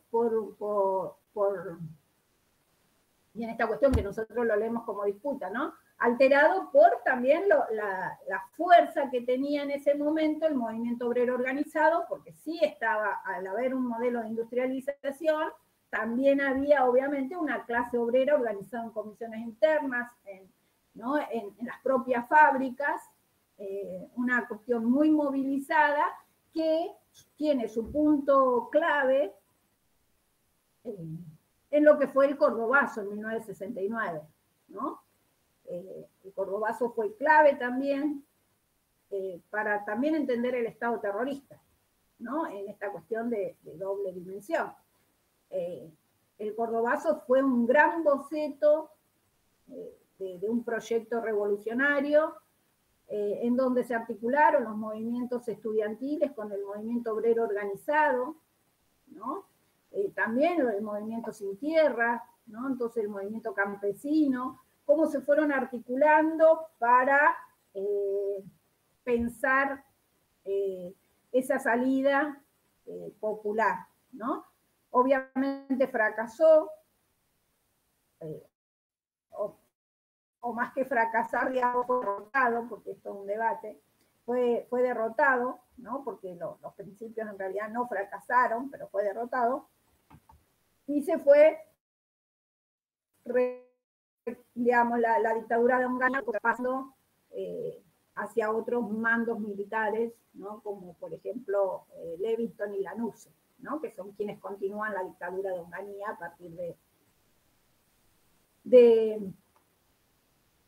y en esta cuestión que nosotros lo leemos como disputa, ¿no? Alterado por también la fuerza que tenía en ese momento el movimiento obrero organizado, porque sí estaba, al haber un modelo de industrialización, también había obviamente una clase obrera organizada en comisiones internas, ¿no? en las propias fábricas, una cuestión muy movilizada que tiene su punto clave en lo que fue el Cordobazo en 1969, ¿no? El Cordobazo fue clave también para también entender el Estado terrorista, ¿no? En esta cuestión de doble dimensión. El Cordobazo fue un gran boceto de un proyecto revolucionario en donde se articularon los movimientos estudiantiles con el movimiento obrero organizado, ¿no? También el movimiento sin tierra, ¿no? Entonces el movimiento campesino, cómo se fueron articulando para pensar esa salida popular, ¿no? Obviamente fracasó, o más que fracasar, digamos, fue derrotado, porque esto es un debate, fue derrotado, ¿no? Porque los principios en realidad no fracasaron, pero fue derrotado, y se fue, digamos, la dictadura de Onganía pasando hacia otros mandos militares, ¿no? Como por ejemplo Levingston y Lanusse, ¿no? Que son quienes continúan la dictadura de Onganía a partir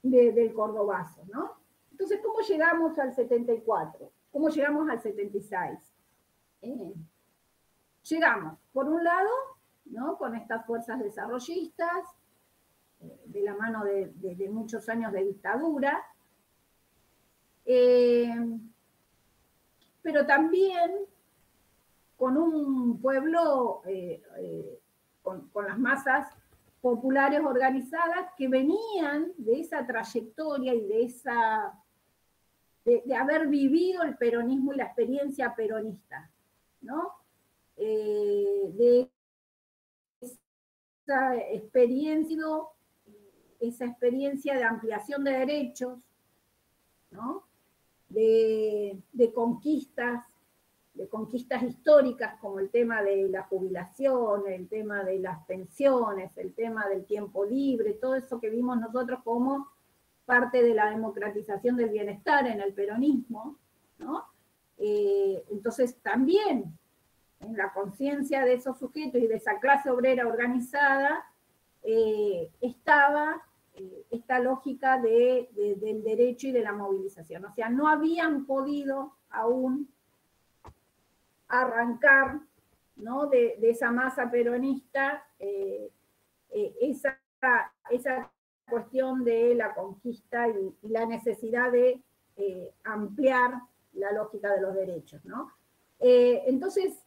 del Cordobazo, ¿no? Entonces, ¿cómo llegamos al 74? ¿Cómo llegamos al 76? Llegamos, por un lado, ¿no? Con estas fuerzas desarrollistas, de la mano de muchos años de dictadura, pero también con un pueblo, con las masas populares organizadas que venían de esa trayectoria y de haber vivido el peronismo y la experiencia peronista, ¿no? De esa experiencia de ampliación de derechos, ¿no? De conquistas históricas como el tema de la jubilación, el tema de las pensiones, el tema del tiempo libre, todo eso que vimos nosotros como parte de la democratización del bienestar en el peronismo, ¿no? Entonces también en la conciencia de esos sujetos y de esa clase obrera organizada estaba esta lógica del derecho y de la movilización. O sea, no habían podido aún arrancar, ¿no? de esa masa peronista esa cuestión de la conquista y la necesidad de ampliar la lógica de los derechos, ¿no? Entonces,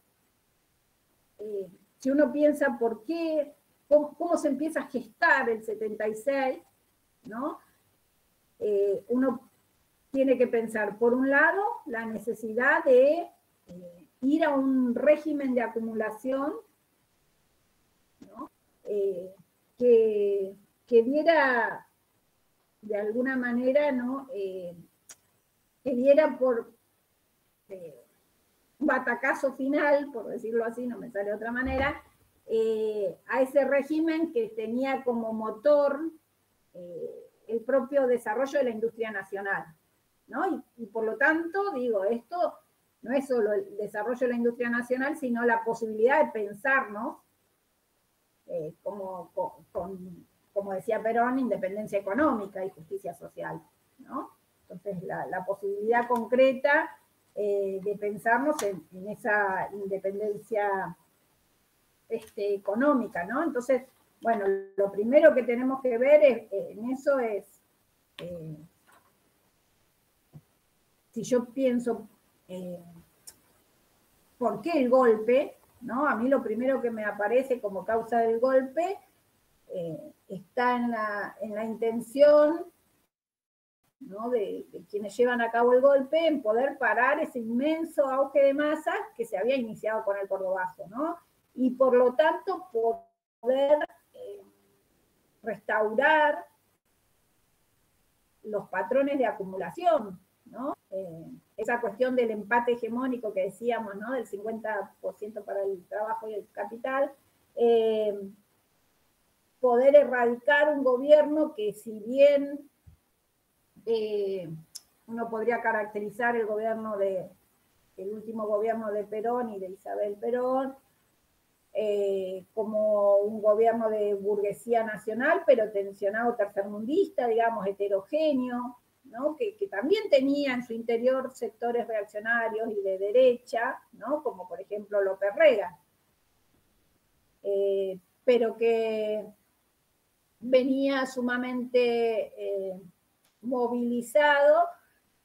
si uno piensa por qué, cómo se empieza a gestar el 76, ¿no? Uno tiene que pensar, por un lado, la necesidad de ir a un régimen de acumulación, ¿no? Que diera, de alguna manera, ¿no? Que diera por un batacazo final, por decirlo así, no me sale de otra manera, a ese régimen que tenía como motor el propio desarrollo de la industria nacional, ¿no? Y por lo tanto, digo, esto no es solo el desarrollo de la industria nacional, sino la posibilidad de pensarnos como decía Perón, independencia económica y justicia social, ¿no? Entonces, la posibilidad concreta de pensarnos en esa independencia económica, ¿no? Entonces, bueno, lo primero que tenemos que ver en eso es, si yo pienso, ¿por qué el golpe? ¿No? A mí lo primero que me aparece como causa del golpe está en la intención, ¿no? de quienes llevan a cabo el golpe en poder parar ese inmenso auge de masas que se había iniciado con el Cordobazo, ¿no? Y por lo tanto poder restaurar los patrones de acumulación, ¿no? Esa cuestión del empate hegemónico que decíamos, ¿no? Del 50% para el trabajo y el capital, poder erradicar un gobierno que, si bien uno podría caracterizar el último gobierno de Perón y de Isabel Perón como un gobierno de burguesía nacional, pero tensionado tercermundista, digamos, heterogéneo, ¿no? Que también tenía en su interior sectores reaccionarios y de derecha, ¿no? Como por ejemplo López Rega, pero que venía sumamente movilizado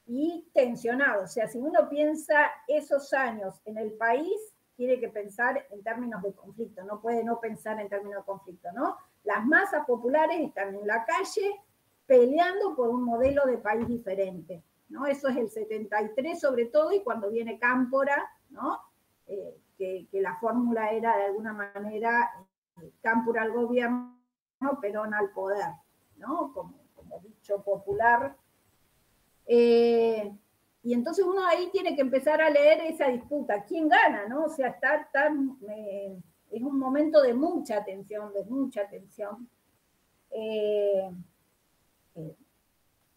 y tensionado. O sea, si uno piensa esos años en el país, tiene que pensar en términos de conflicto, no puede no pensar en términos de conflicto, ¿no? Las masas populares están en la calle peleando por un modelo de país diferente, ¿no? Eso es el 73 sobre todo, y cuando viene Cámpora, ¿no? Que la fórmula era de alguna manera Cámpora al gobierno, Perón al poder, ¿no? Como dicho popular. Y entonces uno ahí tiene que empezar a leer esa disputa. ¿Quién gana, no? O sea, es un momento de mucha tensión,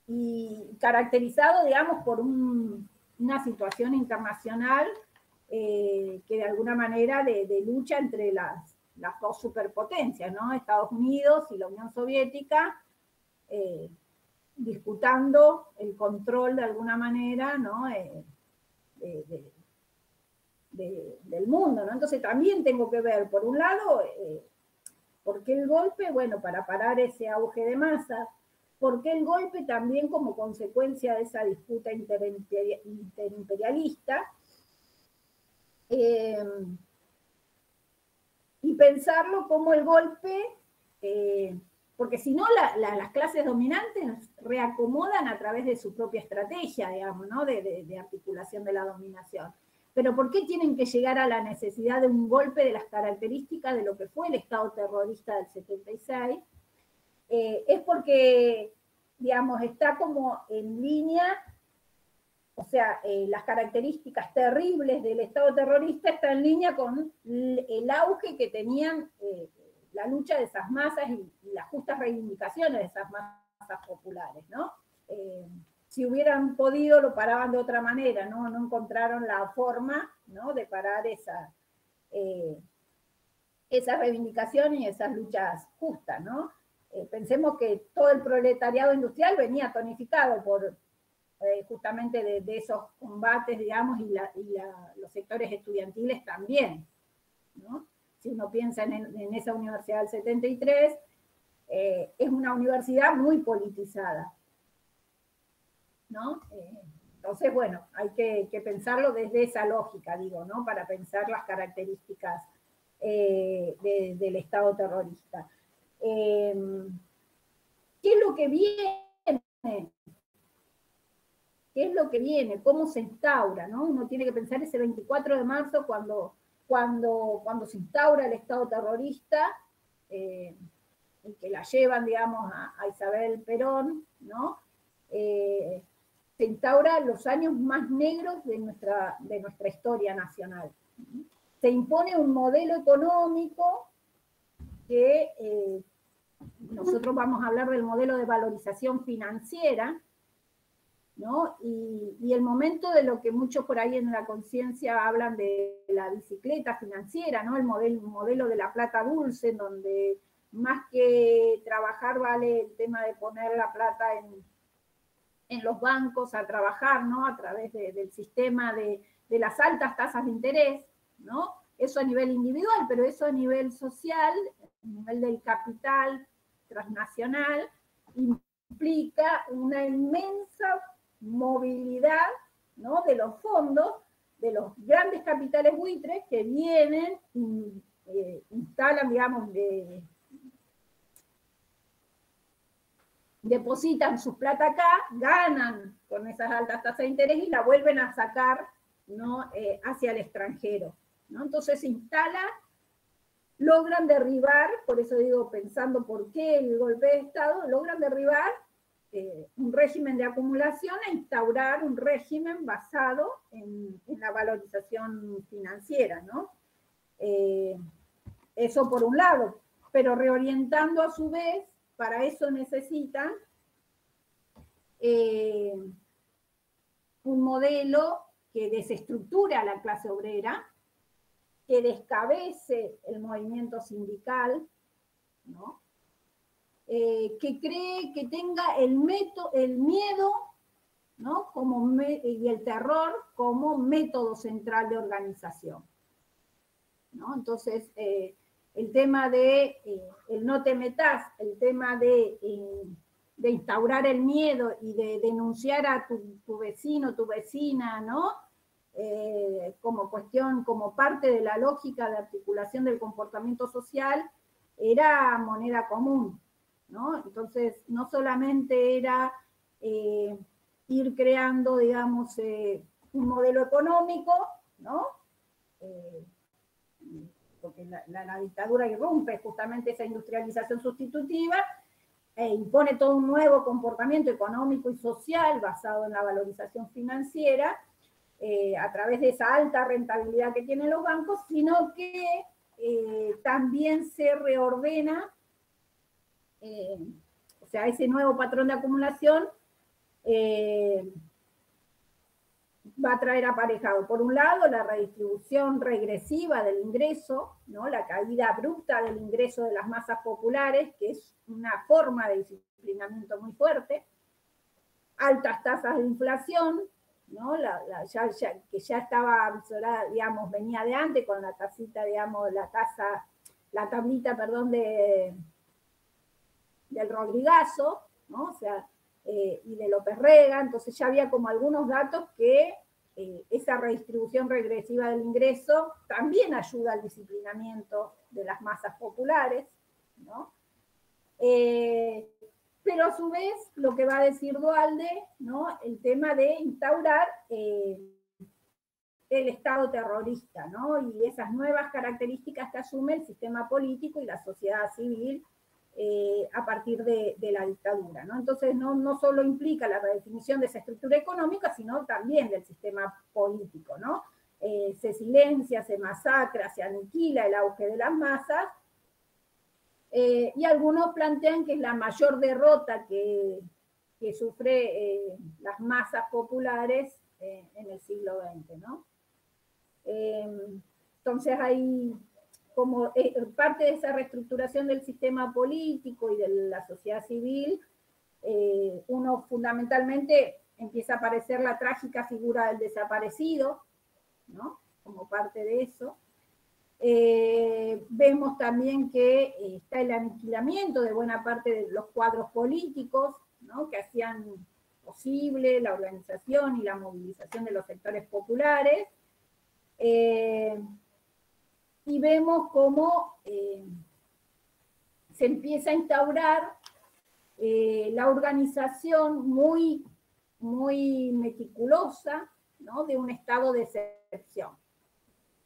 y caracterizado, digamos, por una situación internacional que de alguna manera de lucha entre las dos superpotencias, ¿no? Estados Unidos y la Unión Soviética, disputando el control de alguna manera, ¿no? Del mundo, ¿no? Entonces también tengo que ver, por un lado, ¿por qué el golpe? Bueno, para parar ese auge de masas. ¿Por qué el golpe? También como consecuencia de esa disputa interimperialista. Y pensarlo como el golpe, porque si no, las clases dominantes reacomodan a través de su propia estrategia, digamos, ¿no? de articulación de la dominación. Pero ¿por qué tienen que llegar a la necesidad de un golpe de las características de lo que fue el Estado terrorista del 76? Es porque, digamos, está como en línea, o sea, las características terribles del Estado terrorista están en línea con el auge que tenían la lucha de esas masas y las justas reivindicaciones de esas masas populares, ¿no? Si hubieran podido, lo paraban de otra manera, ¿no? No encontraron la forma, ¿no? De parar esa reivindicación y esas luchas justas, ¿no? Pensemos que todo el proletariado industrial venía tonificado por justamente de esos combates, digamos, y los sectores estudiantiles también, ¿no? Si uno piensa en esa universidad del 73, es una universidad muy politizada, ¿no? Entonces, bueno, hay que pensarlo desde esa lógica, digo, ¿no? Para pensar las características del Estado terrorista. ¿Qué es lo que viene? ¿Qué es lo que viene? ¿Cómo se instaura? ¿No? Uno tiene que pensar ese 24 de marzo cuando se instaura el Estado terrorista, y que la llevan, digamos, a Isabel Perón, ¿no? Se instaura los años más negros de nuestra historia nacional. Se impone un modelo económico que nosotros vamos a hablar del modelo de valorización financiera, ¿no? Y el momento de lo que muchos por ahí en la conciencia hablan de la bicicleta financiera, ¿no? El modelo de la plata dulce, en donde más que trabajar vale el tema de poner la plata en los bancos a trabajar, ¿no? A través del sistema de las altas tasas de interés, ¿no? Eso a nivel individual, pero eso a nivel social, a nivel del capital transnacional, implica una inmensa movilidad, ¿no? De los fondos, de los grandes capitales buitres que vienen, instalan, digamos, depositan su plata acá, ganan con esas altas tasas de interés y la vuelven a sacar, ¿no? Hacia el extranjero, ¿no? Entonces se instala, logran derribar, por eso digo, pensando por qué el golpe de Estado, logran derribar un régimen de acumulación e instaurar un régimen basado en la valorización financiera, ¿no? Eso por un lado, pero reorientando a su vez, para eso necesitan un modelo que desestructura a la clase obrera, que descabece el movimiento sindical, ¿no? Que cree que tenga el miedo, ¿no? Y el terror como método central de organización, ¿no? Entonces, el tema de el no te metas, el tema de instaurar el miedo y de denunciar a tu vecino, tu vecina, ¿no? Como cuestión, como parte de la lógica de articulación del comportamiento social, era moneda común, ¿no? Entonces, no solamente era ir creando, digamos, un modelo económico, ¿no? Porque la dictadura irrumpe justamente esa industrialización sustitutiva e impone todo un nuevo comportamiento económico y social basado en la valorización financiera a través de esa alta rentabilidad que tienen los bancos, sino que también se reordena, o sea, ese nuevo patrón de acumulación va a traer aparejado, por un lado, la redistribución regresiva del ingreso, ¿no? La caída abrupta del ingreso de las masas populares, que es una forma de disciplinamiento muy fuerte, altas tasas de inflación, ¿no? Que ya estaba avisorada, digamos, venía de antes con la tasita, digamos, la tablita, perdón, del Rodrigazo, ¿no? O sea, y de López Rega, entonces ya había como algunos datos que esa redistribución regresiva del ingreso también ayuda al disciplinamiento de las masas populares, ¿no? Pero a su vez, lo que va a decir Duhalde, ¿no? El tema de instaurar el Estado terrorista, ¿no? Y esas nuevas características que asume el sistema político y la sociedad civil a partir de la dictadura, ¿no? Entonces no solo implica la redefinición de esa estructura económica, sino también del sistema político, ¿no? Se silencia, se masacra, se aniquila el auge de las masas, y algunos plantean que es la mayor derrota que sufre las masas populares en el siglo XX, ¿no? Entonces hay como parte de esa reestructuración del sistema político y de la sociedad civil, uno fundamentalmente empieza a aparecer la trágica figura del desaparecido, ¿no? Como parte de eso. Vemos también que está el aniquilamiento de buena parte de los cuadros políticos, ¿no? Que hacían posible la organización y la movilización de los sectores populares. Y vemos cómo se empieza a instaurar la organización muy meticulosa, ¿no? De un estado de excepción.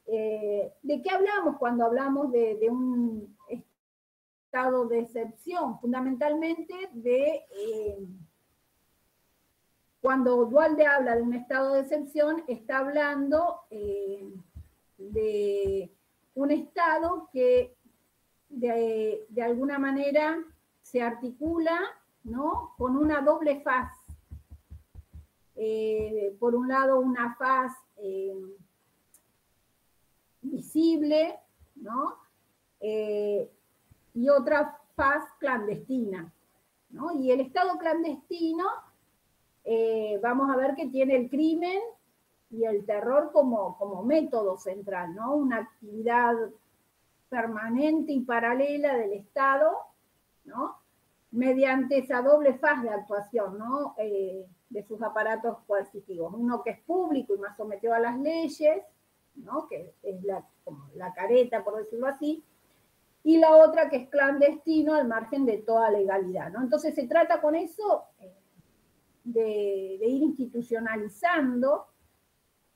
¿De qué hablamos cuando hablamos de un estado de excepción? Fundamentalmente cuando Duhalde habla de un estado de excepción, está hablando de un estado que de alguna manera se articula, ¿no? Con una doble faz. Por un lado, una faz visible, ¿no? Y otra faz clandestina, ¿no? Y el estado clandestino, vamos a ver que tiene el crimen y el terror como método central, ¿no? Una actividad permanente y paralela del Estado, ¿no? Mediante esa doble faz de actuación, ¿no? De sus aparatos coercitivos. Uno que es público y más sometido a las leyes, ¿no? Que es como la careta, por decirlo así, y la otra que es clandestino al margen de toda legalidad, ¿no? Entonces se trata con eso de ir institucionalizando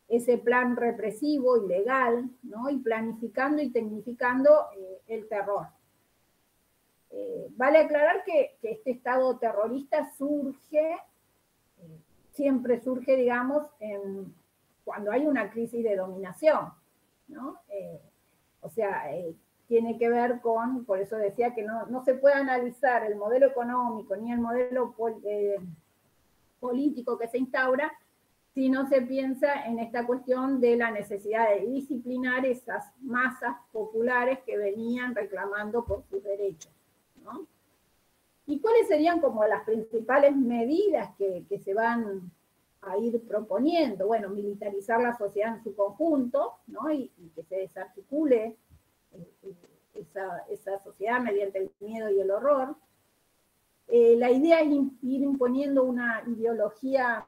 ese plan represivo y legal, ¿no? Y planificando y tecnificando el terror. Vale aclarar que este estado terrorista siempre surge, digamos, cuando hay una crisis de dominación, ¿no? O sea, tiene que ver por eso decía que no se puede analizar el modelo económico ni el modelo político que se instaura si no se piensa en esta cuestión de la necesidad de disciplinar esas masas populares que venían reclamando por sus derechos, ¿no? ¿Y cuáles serían como las principales medidas que se van a ir proponiendo? Bueno, militarizar la sociedad en su conjunto, ¿no? Y que se desarticule esa sociedad mediante el miedo y el horror. La idea es ir imponiendo una ideología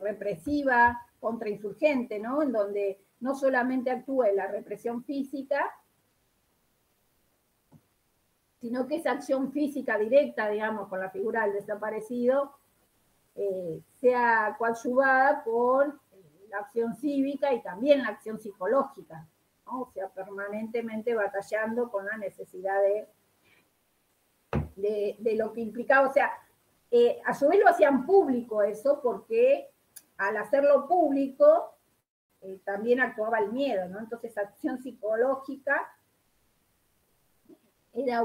represiva, contrainsurgente, ¿no? En donde no solamente actúe la represión física, sino que esa acción física directa, digamos, con la figura del desaparecido, sea coadyuvada por la acción cívica y también la acción psicológica, ¿no? O sea, permanentemente batallando con la necesidad de lo que implicaba, o sea, a su vez lo hacían público eso, porque al hacerlo público también actuaba el miedo, ¿no? Entonces, acción psicológica era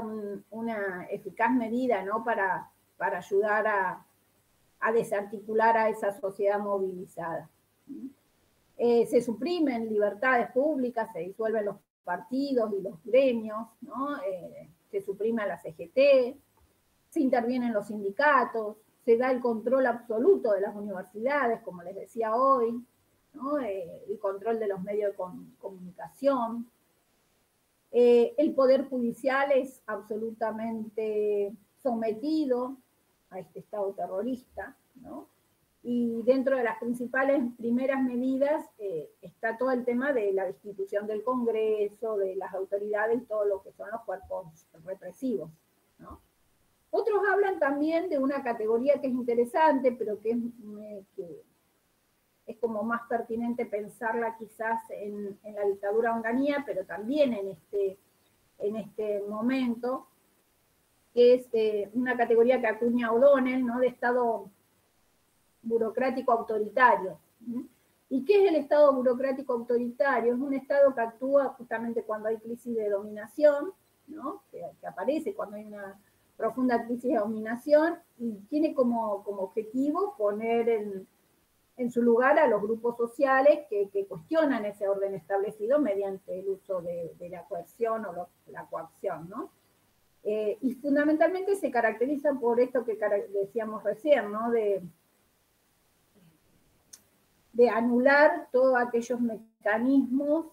una eficaz medida, ¿no? Para ayudar a desarticular a esa sociedad movilizada. Se suprimen libertades públicas, se disuelven los partidos y los gremios, ¿no? Se suprime la CGT, se intervienen los sindicatos, se da el control absoluto de las universidades, como les decía hoy, ¿no? El control de los medios de comunicación. El Poder Judicial es absolutamente sometido a este Estado terrorista, ¿no? Y dentro de las principales primeras medidas está todo el tema de la destitución del Congreso, de las autoridades y todo lo que son los cuerpos represivos, ¿no? Otros hablan también de una categoría que es interesante, pero que es como más pertinente pensarla quizás en la dictadura onganía, pero también en este momento, que es una categoría que acuña O'Donnell, ¿no? De Estado burocrático autoritario. ¿Y qué es el Estado burocrático autoritario? Es un Estado que actúa justamente cuando hay crisis de dominación, ¿no? Que aparece cuando hay una profunda crisis de dominación, y tiene como objetivo poner en su lugar a los grupos sociales que cuestionan ese orden establecido mediante el uso de la coerción o la coacción, ¿no? Y fundamentalmente se caracteriza por esto que decíamos recién, ¿no? De anular todos aquellos mecanismos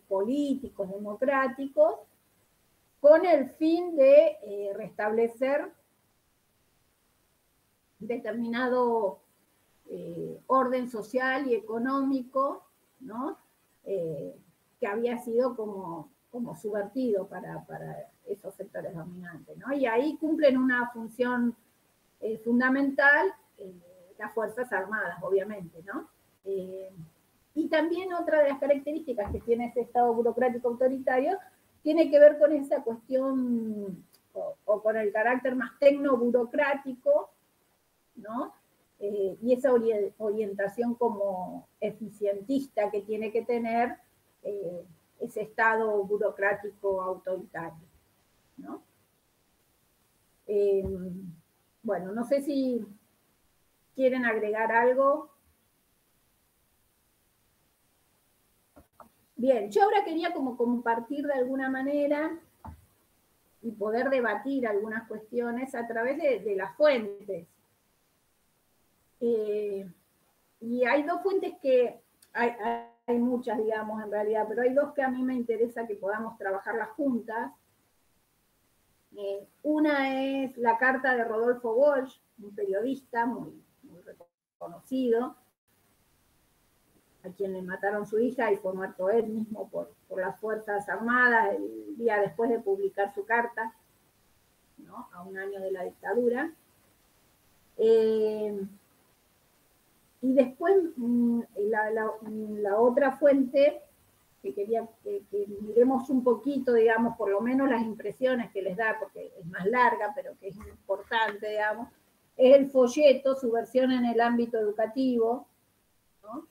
políticos, democráticos, con el fin de restablecer determinado orden social y económico, ¿no? Que había sido como subvertido para esos sectores dominantes, ¿no? Y ahí cumplen una función fundamental las Fuerzas Armadas, obviamente, ¿no? Y también otra de las características que tiene ese Estado burocrático autoritario tiene que ver con esa cuestión o con el carácter más tecnoburocrático, ¿no? Y esa orientación como eficientista que tiene que tener ese Estado burocrático autoritario, ¿no? Bueno, no sé si quieren agregar algo. Bien, yo ahora quería como compartir de alguna manera y poder debatir algunas cuestiones a través de las fuentes. Y hay dos fuentes que, hay muchas, digamos, en realidad, pero hay dos que a mí me interesa que podamos trabajarlas juntas. Una es la carta de Rodolfo Walsh, un periodista muy reconocido, a quien le mataron su hija y fue muerto él mismo por las Fuerzas Armadas el día después de publicar su carta, ¿no? A un año de la dictadura. Y después la otra fuente que quería que miremos un poquito, digamos, por lo menos las impresiones que les da, porque es más larga, pero que es importante, digamos, es el folleto, su versión en el ámbito educativo, ¿no?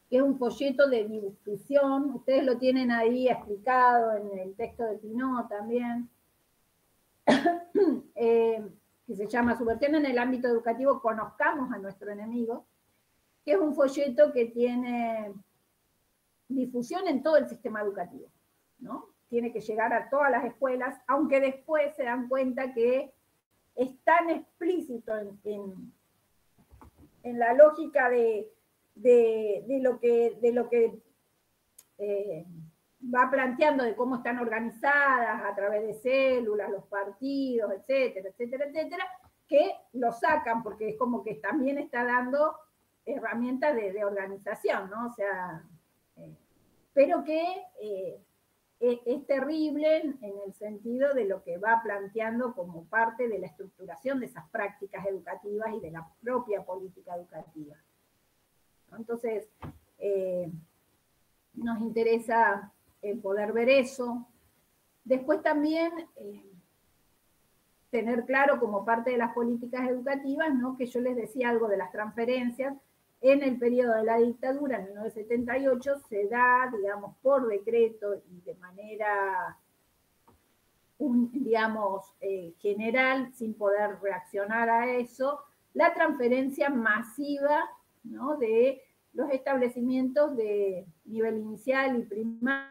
Que es un folleto de difusión, ustedes lo tienen ahí explicado en el texto de Pinot también, que se llama Su versión en el ámbito educativo, conozcamos a nuestro enemigo, que es un folleto que tiene difusión en todo el sistema educativo, ¿no? Tiene que llegar a todas las escuelas, aunque después se dan cuenta que es tan explícito en la lógica de lo que va planteando de cómo están organizadas a través de células, los partidos, etcétera, etcétera, etcétera, que lo sacan porque es como que también está dando herramientas de organización, ¿no? O sea, pero que es terrible en el sentido de lo que va planteando como parte de la estructuración de esas prácticas educativas y de la propia política educativa. Entonces, nos interesa poder ver eso. Después también tener claro como parte de las políticas educativas, ¿no? Que yo les decía algo de las transferencias. En el periodo de la dictadura, en 1978, se da, digamos, por decreto y de manera, digamos, general, sin poder reaccionar a eso, la transferencia masiva, ¿no? De los establecimientos de nivel inicial y primario,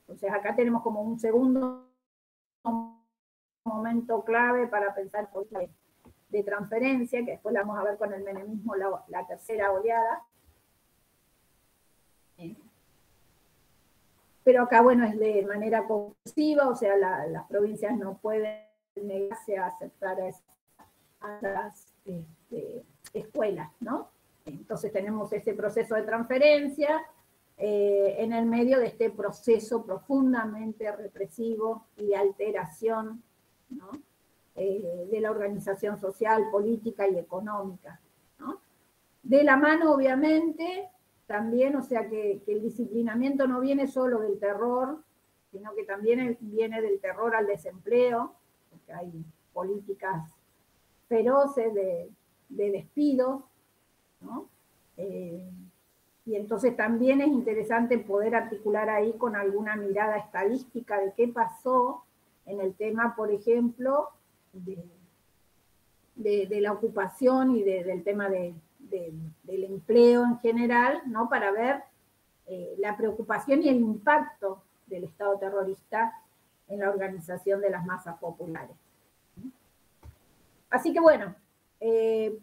entonces acá tenemos como un segundo momento clave para pensar de transferencia, que después la vamos a ver con el menemismo, la tercera oleada. Pero acá, bueno, es de manera compulsiva, o sea, las provincias no pueden negarse a aceptar a las escuelas, ¿no? Entonces tenemos ese proceso de transferencia en el medio de este proceso profundamente represivo y de alteración, ¿no? De la organización social, política y económica, ¿no? De la mano, obviamente, también, o sea, que el disciplinamiento no viene solo del terror, sino que también viene del terror al desempleo, porque hay políticas feroces de despidos, ¿no? Y entonces también es interesante poder articular ahí con alguna mirada estadística de qué pasó en el tema, por ejemplo, de la ocupación y del tema del empleo en general, ¿no? Para ver la preocupación y el impacto del Estado terrorista en la organización de las masas populares. Así que bueno,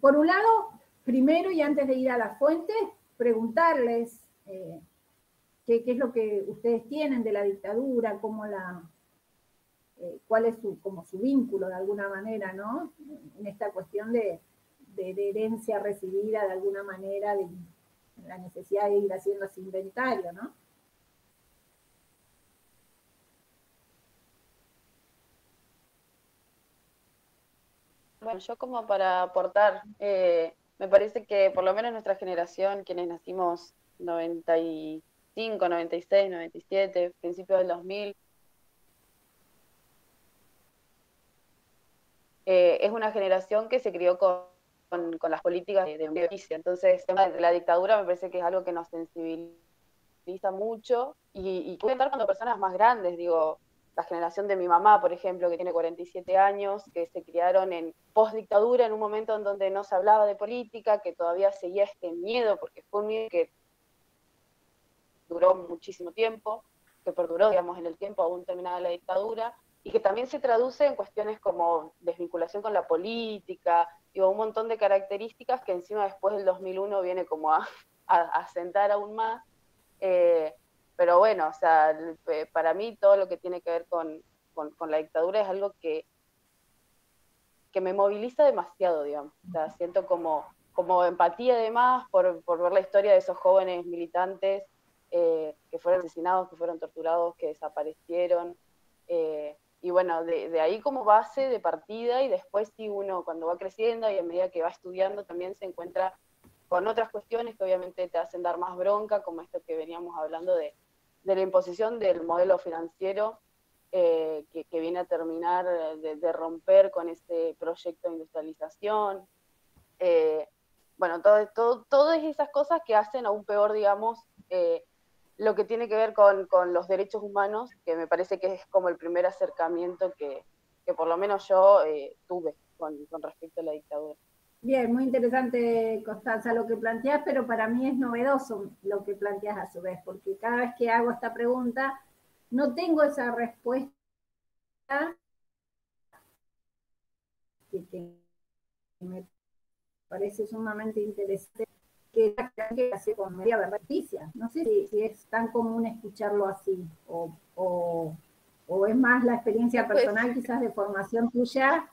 por un lado, primero y antes de ir a las fuentes, preguntarles qué es lo que ustedes tienen de la dictadura, cuál es como su vínculo de alguna manera, ¿no? En esta cuestión de herencia recibida de alguna manera, de la necesidad de ir haciendo ese inventario, ¿no? Bueno, yo como para aportar, me parece que por lo menos nuestra generación, quienes nacimos 95, 96, 97, principios del 2000, es una generación que se crió con las políticas de beneficio. Entonces, el tema de la dictadura me parece que es algo que nos sensibiliza mucho y puede estar cuando personas más grandes, digo, la generación de mi mamá, por ejemplo, que tiene 47 años, que se criaron en post-dictadura, en un momento en donde no se hablaba de política, que todavía seguía este miedo, porque fue un miedo que duró muchísimo tiempo, que perduró, digamos, en el tiempo aún terminada la dictadura, y que también se traduce en cuestiones como desvinculación con la política, digo, un montón de características que encima después del 2001 viene como a sentar aún más. Pero bueno, o sea, para mí todo lo que tiene que ver con la dictadura es algo que me moviliza demasiado, digamos. O sea, siento como empatía además por ver la historia de esos jóvenes militantes que fueron asesinados, que fueron torturados, que desaparecieron. Y bueno, de ahí como base de partida, y después sí uno cuando va creciendo y a medida que va estudiando también se encuentra con otras cuestiones que obviamente te hacen dar más bronca, como esto que veníamos hablando de la imposición del modelo financiero que viene a terminar de romper con ese proyecto de industrialización. Bueno, todas esas cosas que hacen aún peor, digamos, lo que tiene que ver con los derechos humanos, que me parece que es como el primer acercamiento que por lo menos yo tuve con respecto a la dictadura. Bien, muy interesante, Constanza, lo que planteas, pero para mí es novedoso lo que planteas a su vez, porque cada vez que hago esta pregunta no tengo esa respuesta que me parece sumamente interesante, que hace con media verticia. No sé si es tan común escucharlo así, o es más la experiencia personal quizás de formación tuya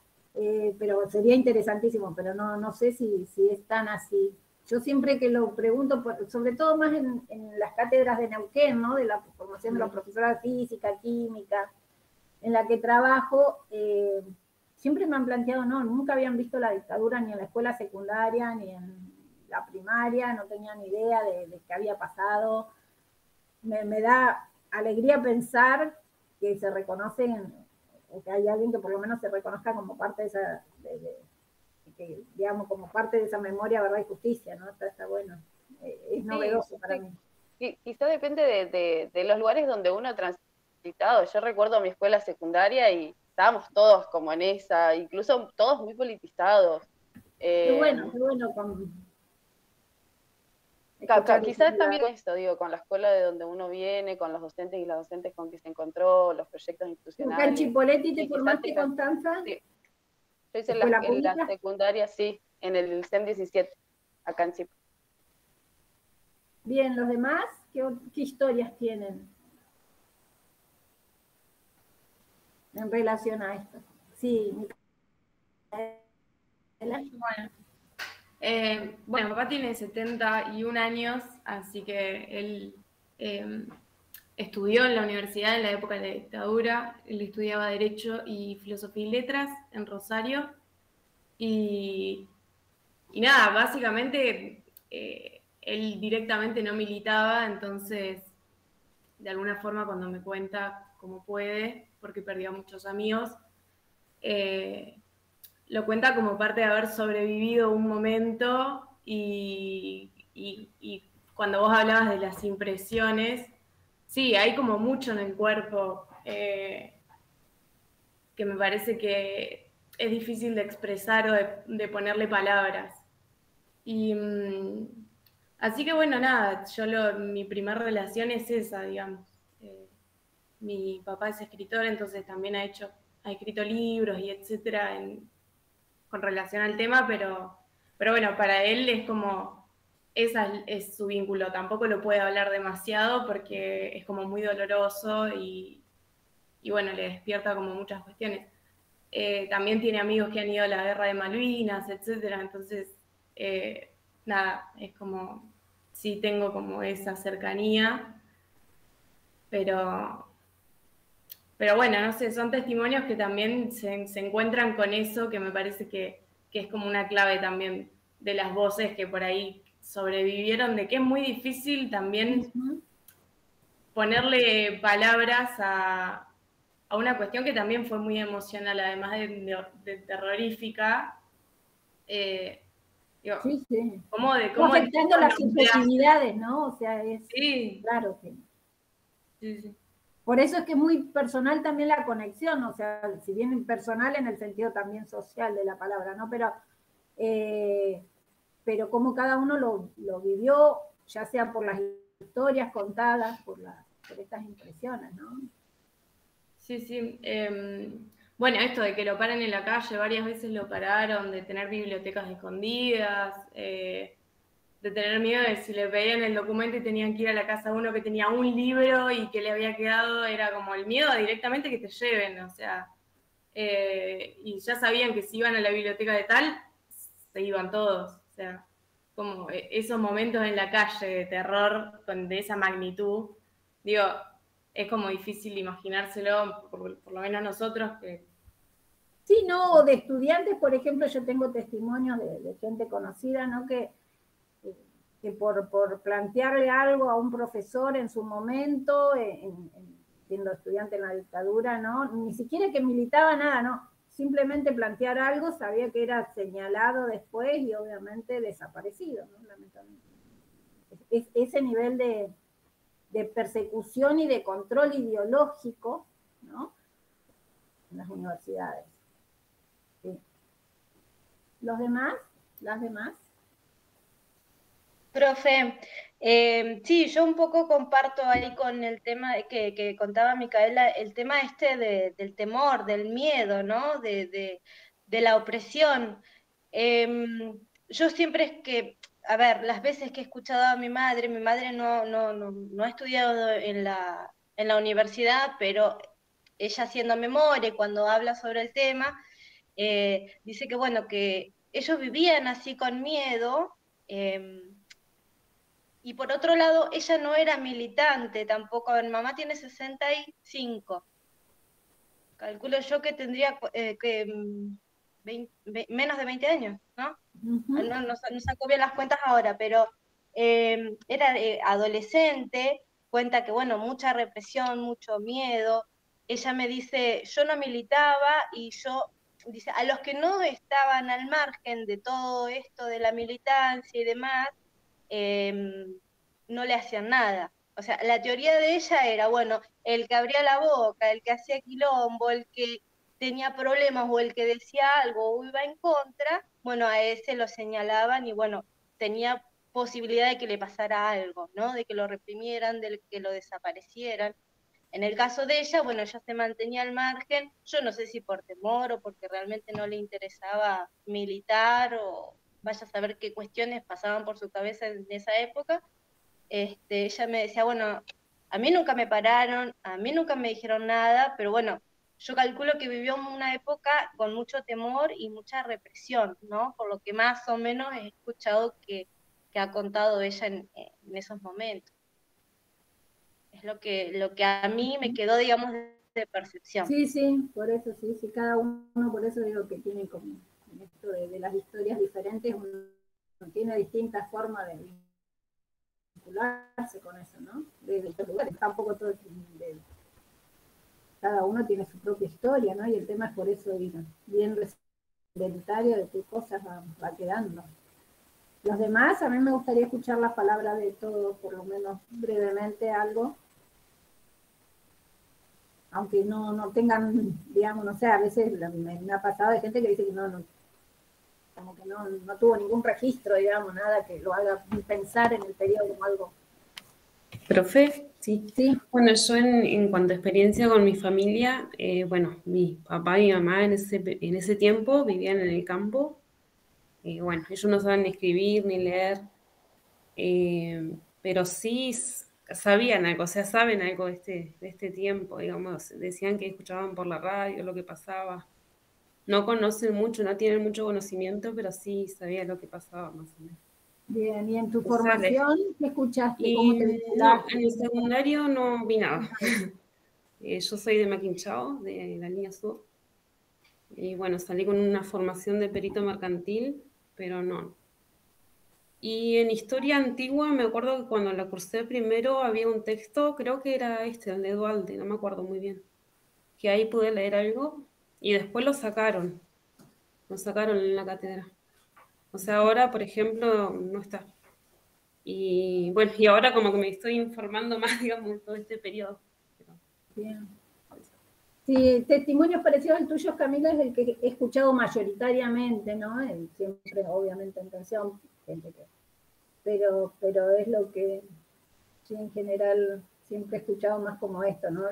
pero sería interesantísimo, pero no sé si es tan así. Yo siempre que lo pregunto, sobre todo más en las cátedras de Neuquén, ¿no? De la formación de los profesores de física, química, en la que trabajo, siempre me han planteado, no, nunca habían visto la dictadura ni en la escuela secundaria, ni en la primaria, no tenían ni idea de qué había pasado. Me da alegría pensar que se reconocen, o que hay alguien que por lo menos se reconozca como parte de esa, que, digamos, como parte de esa memoria, verdad y justicia, ¿no? Está bueno, es novedoso para mí. Quizá depende de los lugares donde uno ha transitado. Yo recuerdo mi escuela secundaria y estábamos todos como en esa, incluso todos muy politizados. Qué bueno Quizás también esto, digo, con la escuela de donde uno viene, con los docentes y las docentes con que se encontró, los proyectos institucionales. ¿En Chipoleti te formaste, Constanza? Sí. Yo hice la secundaria, sí, en el CEM 17, acá en Chip. Bien, ¿los demás qué historias tienen en relación a esto? Sí, bueno, papá tiene 71 años, así que él estudió en la universidad en la época de la dictadura. Él estudiaba Derecho y Filosofía y Letras en Rosario. Y nada, básicamente él directamente no militaba, entonces de alguna forma cuando me cuenta cómo puede, porque perdió a muchos amigos, lo cuenta como parte de haber sobrevivido un momento y cuando vos hablabas de las impresiones, sí, hay como mucho en el cuerpo que me parece que es difícil de expresar o de ponerle palabras. Y así que bueno, nada, mi primer relación es esa, digamos. Mi papá es escritor, entonces también ha escrito libros y etcétera con relación al tema, pero bueno, para él es como, esa es su vínculo, tampoco lo puede hablar demasiado porque es como muy doloroso y bueno, le despierta como muchas cuestiones. También tiene amigos que han ido a la guerra de Malvinas, etcétera, entonces, nada, es como, sí tengo como esa cercanía, pero bueno, no sé, son testimonios que también se encuentran con eso, que me parece que es como una clave también de las voces que por ahí sobrevivieron, de que es muy difícil también ponerle palabras a una cuestión que también fue muy emocional, además de terrorífica. Digo, sí. ¿Cómo afectando las subjetividades, ¿no? O sea, es claro que... Sí. Por eso es que es muy personal también la conexión, o sea, si bien personal en el sentido también social de la palabra, ¿no? Pero como cada uno lo vivió, ya sea por las historias contadas, por estas impresiones, ¿no? Sí. Bueno, esto de que lo paren en la calle, varias veces lo pararon, de tener bibliotecas escondidas, de tener miedo de si le pedían el documento y tenían que ir a la casa de uno que tenía un libro y que le había quedado, era como el miedo directamente que te lleven, o sea, y ya sabían que si iban a la biblioteca de tal, se iban todos, o sea, como esos momentos en la calle de terror de esa magnitud, digo, es como difícil imaginárselo, por lo menos nosotros que... Sí, no, de estudiantes, por ejemplo, yo tengo testimonios de gente conocida, ¿no? Que por plantearle algo a un profesor en su momento, siendo estudiante en la dictadura, ¿no? Ni siquiera que militaba nada, ¿no? Simplemente plantear algo, sabía que era señalado después y obviamente desaparecido, ¿no? Lamentablemente. Ese nivel de persecución y de control ideológico, ¿no? En las universidades. Sí. ¿Los demás? ¿Las demás? Profe, sí, yo un poco comparto ahí con el tema que contaba Micaela, el tema del temor, del miedo, ¿no? De la opresión. Yo siempre es que, a ver, las veces que he escuchado a mi madre no ha estudiado en la universidad, pero ella haciendo memoria, cuando habla sobre el tema, dice que, bueno, que ellos vivían así con miedo, y por otro lado, ella no era militante tampoco. A ver, mamá tiene 65. Calculo yo que tendría menos de 20 años, ¿no? Ujú. No saco bien las cuentas ahora, pero era adolescente, cuenta que, bueno, mucha represión, mucho miedo. Ella me dice, yo no militaba y dice, a los que no estaban al margen de todo esto de la militancia y demás, no le hacían nada. O sea, la teoría de ella era, bueno, el que abría la boca, el que hacía quilombo, el que tenía problemas o el que decía algo o iba en contra, bueno, a ese lo señalaban y bueno, tenía posibilidad de que le pasara algo, ¿no? De que lo reprimieran, de que lo desaparecieran. En el caso de ella, bueno, ella se mantenía al margen, yo no sé si por temor o porque realmente no le interesaba militar o vaya a saber qué cuestiones pasaban por su cabeza en esa época. Ella me decía, bueno, a mí nunca me pararon, a mí nunca me dijeron nada, pero bueno, yo calculo que vivió una época con mucho temor y mucha represión, ¿no? Por lo que más o menos he escuchado que ha contado ella en esos momentos. Es lo que a mí me quedó, digamos, de percepción. Sí, sí, por eso, sí, sí, cada uno, por eso digo que tiene como, en esto de las historias diferentes, uno tiene distintas formas de vincularse con eso, ¿no? De estos lugares, tampoco todo, cada uno tiene su propia historia, ¿no? Y el tema es por eso bien identitario de qué cosas va quedando. Los demás, a mí me gustaría escuchar las palabras de todos, por lo menos brevemente algo, aunque no tengan, digamos, no sé, a veces me ha pasado de gente que dice que como que no tuvo ningún registro, digamos, nada que lo haga pensar en el periodo como algo. Profe, sí. Sí. Bueno, yo en cuanto a experiencia con mi familia, bueno, mi papá y mi mamá en ese tiempo vivían en el campo. Bueno, ellos no saben ni escribir ni leer, pero sí sabían algo, o sea, saben algo de este tiempo, digamos. Decían que escuchaban por la radio lo que pasaba. No conocen mucho, no tienen mucho conocimiento, pero sí sabían lo que pasaba más o menos. Bien, ¿y en tu O sea, formación qué escuchaste? ¿Cómo y te no, vinculaste? en el secundario no vi nada. Yo soy de Maquinchao, de la línea sur. Y bueno, salí con una formación de perito mercantil, pero no. Y en historia antigua me acuerdo que cuando la cursé primero había un texto, creo que era el de Dualde, no me acuerdo muy bien, que ahí pude leer algo y después lo sacaron en la cátedra. O sea, ahora, por ejemplo, no está. Y bueno, y ahora como que me estoy informando más, digamos, en todo este periodo. Bien. Sí, testimonios parecidos al tuyo, Camila, es el que he escuchado mayoritariamente, ¿no? Siempre, obviamente, en tensión, gente que... Pero es lo que, sí, en general, siempre he escuchado más como esto, ¿no?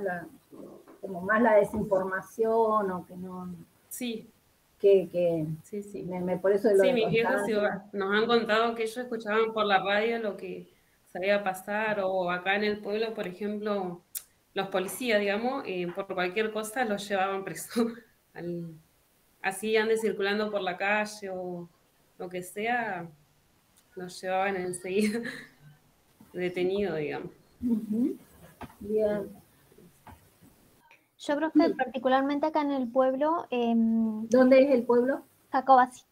Como más la desinformación o que no... Sí. Sí. Sí. Por eso de lo Sí, de mis viejos Constancia. nos han contado que ellos escuchaban por la radio lo que sabía pasar, o acá en el pueblo, por ejemplo, los policías, digamos, por cualquier cosa los llevaban presos. Así ande circulando por la calle o lo que sea, los llevaban enseguida detenido, digamos. Uh-huh. Bien. Yo creo que particularmente acá en el pueblo... ¿Dónde es el pueblo? Jacobasi.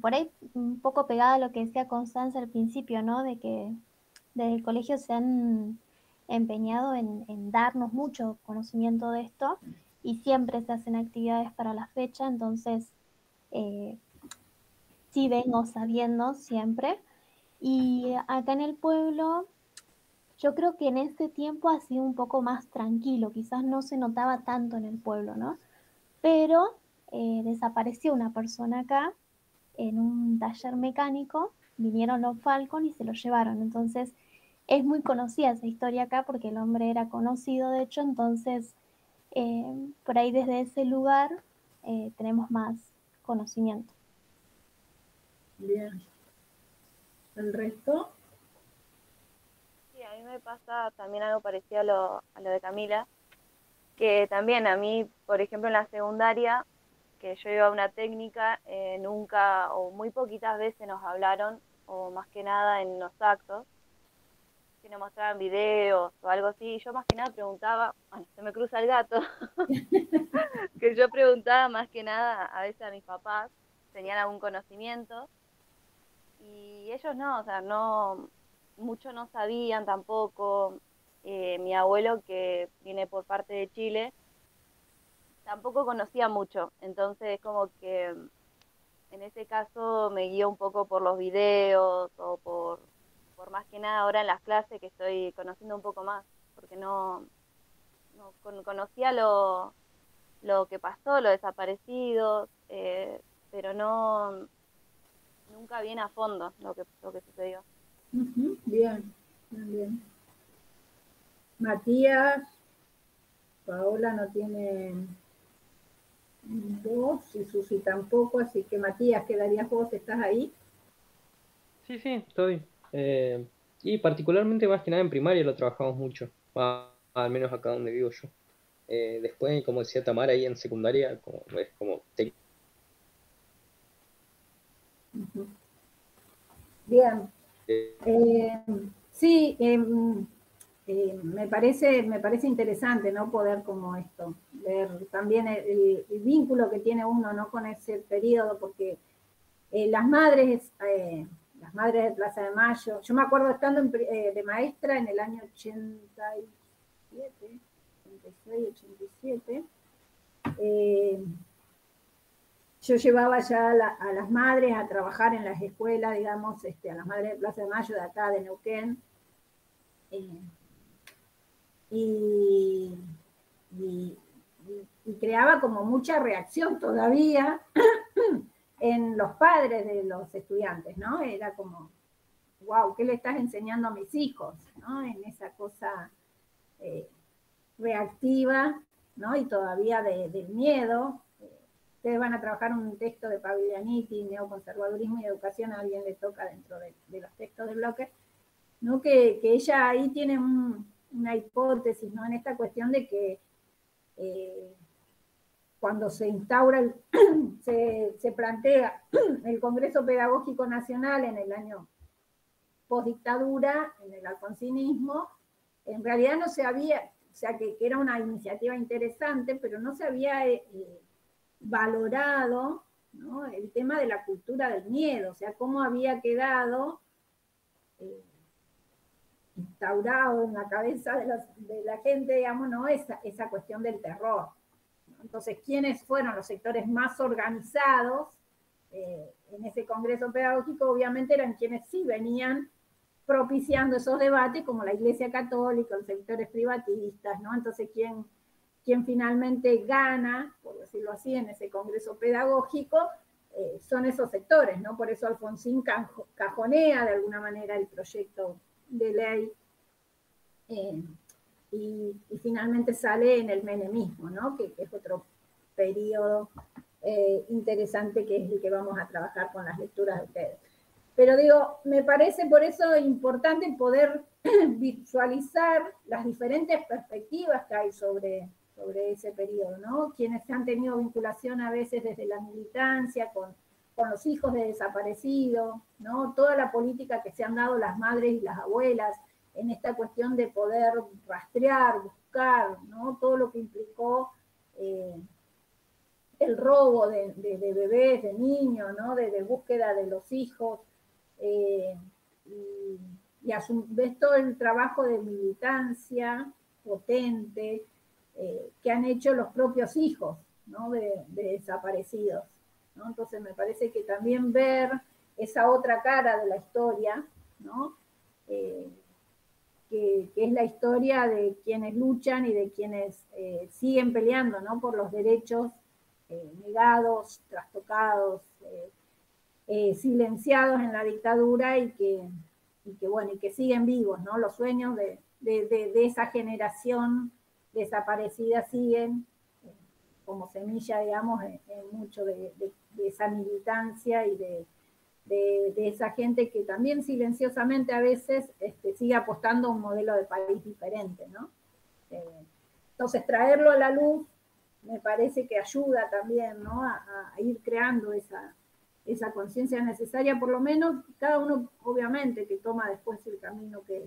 Por ahí un poco pegada a lo que decía Constanza al principio, ¿no? De que desde el colegio se han empeñado en darnos mucho conocimiento de esto y siempre se hacen actividades para la fecha, entonces sí vengo sabiendo siempre. Y acá en el pueblo, yo creo que en este tiempo ha sido un poco más tranquilo, quizás no se notaba tanto en el pueblo, ¿no? Pero desapareció una persona acá en un taller mecánico, vinieron los Falcon y se lo llevaron. Entonces, es muy conocida esa historia acá porque el hombre era conocido, de hecho, entonces, por ahí desde ese lugar tenemos más conocimiento. Bien. ¿El resto? Sí, a mí me pasa también algo parecido a lo de Camila. que también a mí, por ejemplo, en la secundaria, que yo iba a una técnica, nunca o muy poquitas veces nos hablaron, o más que nada en los actos, que nos mostraban videos o algo así, y yo más que nada preguntaba, bueno, se me cruza el gato, que yo preguntaba más que nada a veces a mis papás, tenían algún conocimiento, y ellos no, o sea, no, muchos no sabían tampoco. Mi abuelo, que viene por parte de Chile, tampoco conocía mucho, entonces como que en ese caso me guío un poco por los videos o por más que nada ahora en las clases que estoy conociendo un poco más, porque no conocía lo que pasó, los desaparecidos, pero no, nunca bien a fondo lo que sucedió. Ujú, bien, bien, bien. Matías, Paola no tiene voz y Susi tampoco, así que Matías, ¿quedarías vos? ¿Estás ahí? Sí, sí, estoy. Y particularmente más que nada en primaria lo trabajamos mucho, al menos acá donde vivo yo. Después, como decía Tamara, ahí en secundaria, como, es como Ujú. Bien. Sí, me parece interesante, ¿no? Poder como esto, ver también el vínculo que tiene uno, ¿no? Con ese periodo, porque las madres de Plaza de Mayo, yo me acuerdo estando de maestra en el año 87, 86, 87, yo llevaba ya a las madres a trabajar en las escuelas, digamos, a las madres de Plaza de Mayo de acá, de Neuquén, y, y, y creaba como mucha reacción todavía en los padres de los estudiantes, ¿no? Era como, wow, ¿qué le estás enseñando a mis hijos? ¿No? En esa cosa reactiva, ¿no? Y todavía del miedo. Ustedes van a trabajar un texto de Paglianiti, neoconservadurismo y educación, a alguien le toca dentro de los textos de Blocker, ¿no? Que ella ahí tiene una hipótesis, ¿no? En esta cuestión de que cuando se instaura, se plantea el Congreso Pedagógico Nacional en el año postdictadura, en el alfonsinismo, en realidad no se había, o sea que era una iniciativa interesante, pero no se había valorado, ¿no? El tema de la cultura del miedo, o sea, cómo había quedado instaurado en la cabeza de la gente, digamos, ¿no? Esa cuestión del terror. Entonces, ¿quiénes fueron los sectores más organizados en ese congreso pedagógico? Obviamente eran quienes sí venían propiciando esos debates, como la Iglesia Católica, los sectores privatistas, ¿no? Entonces, ¿quién finalmente gana, por decirlo así, en ese congreso pedagógico? Son esos sectores, ¿no? Por eso Alfonsín cajonea de alguna manera el proyecto de ley y finalmente sale en el menemismo, ¿no? Que es otro periodo interesante, que es el que vamos a trabajar con las lecturas de ustedes. Pero digo, me parece por eso importante poder visualizar las diferentes perspectivas que hay sobre ese periodo, ¿no? Quienes han tenido vinculación a veces desde la militancia con los hijos de desaparecidos, ¿no? Toda la política que se han dado las madres y las abuelas en esta cuestión de poder rastrear, buscar, ¿no? Todo lo que implicó el robo de bebés, de niños, ¿no? De búsqueda de los hijos, y a su vez todo el trabajo de militancia potente que han hecho los propios hijos, ¿no? de desaparecidos, ¿no? Entonces me parece que también ver esa otra cara de la historia, ¿no? Que es la historia de quienes luchan y de quienes siguen peleando, ¿no? Por los derechos negados, trastocados, silenciados en la dictadura y que siguen vivos, ¿no? Los sueños de esa generación desaparecida siguen como semilla, digamos, en mucho de esa militancia y de esa gente que también silenciosamente a veces sigue apostando a un modelo de país diferente, ¿no? Entonces, traerlo a la luz me parece que ayuda también, ¿no? a ir creando esa conciencia necesaria, por lo menos cada uno, obviamente, que toma después el camino que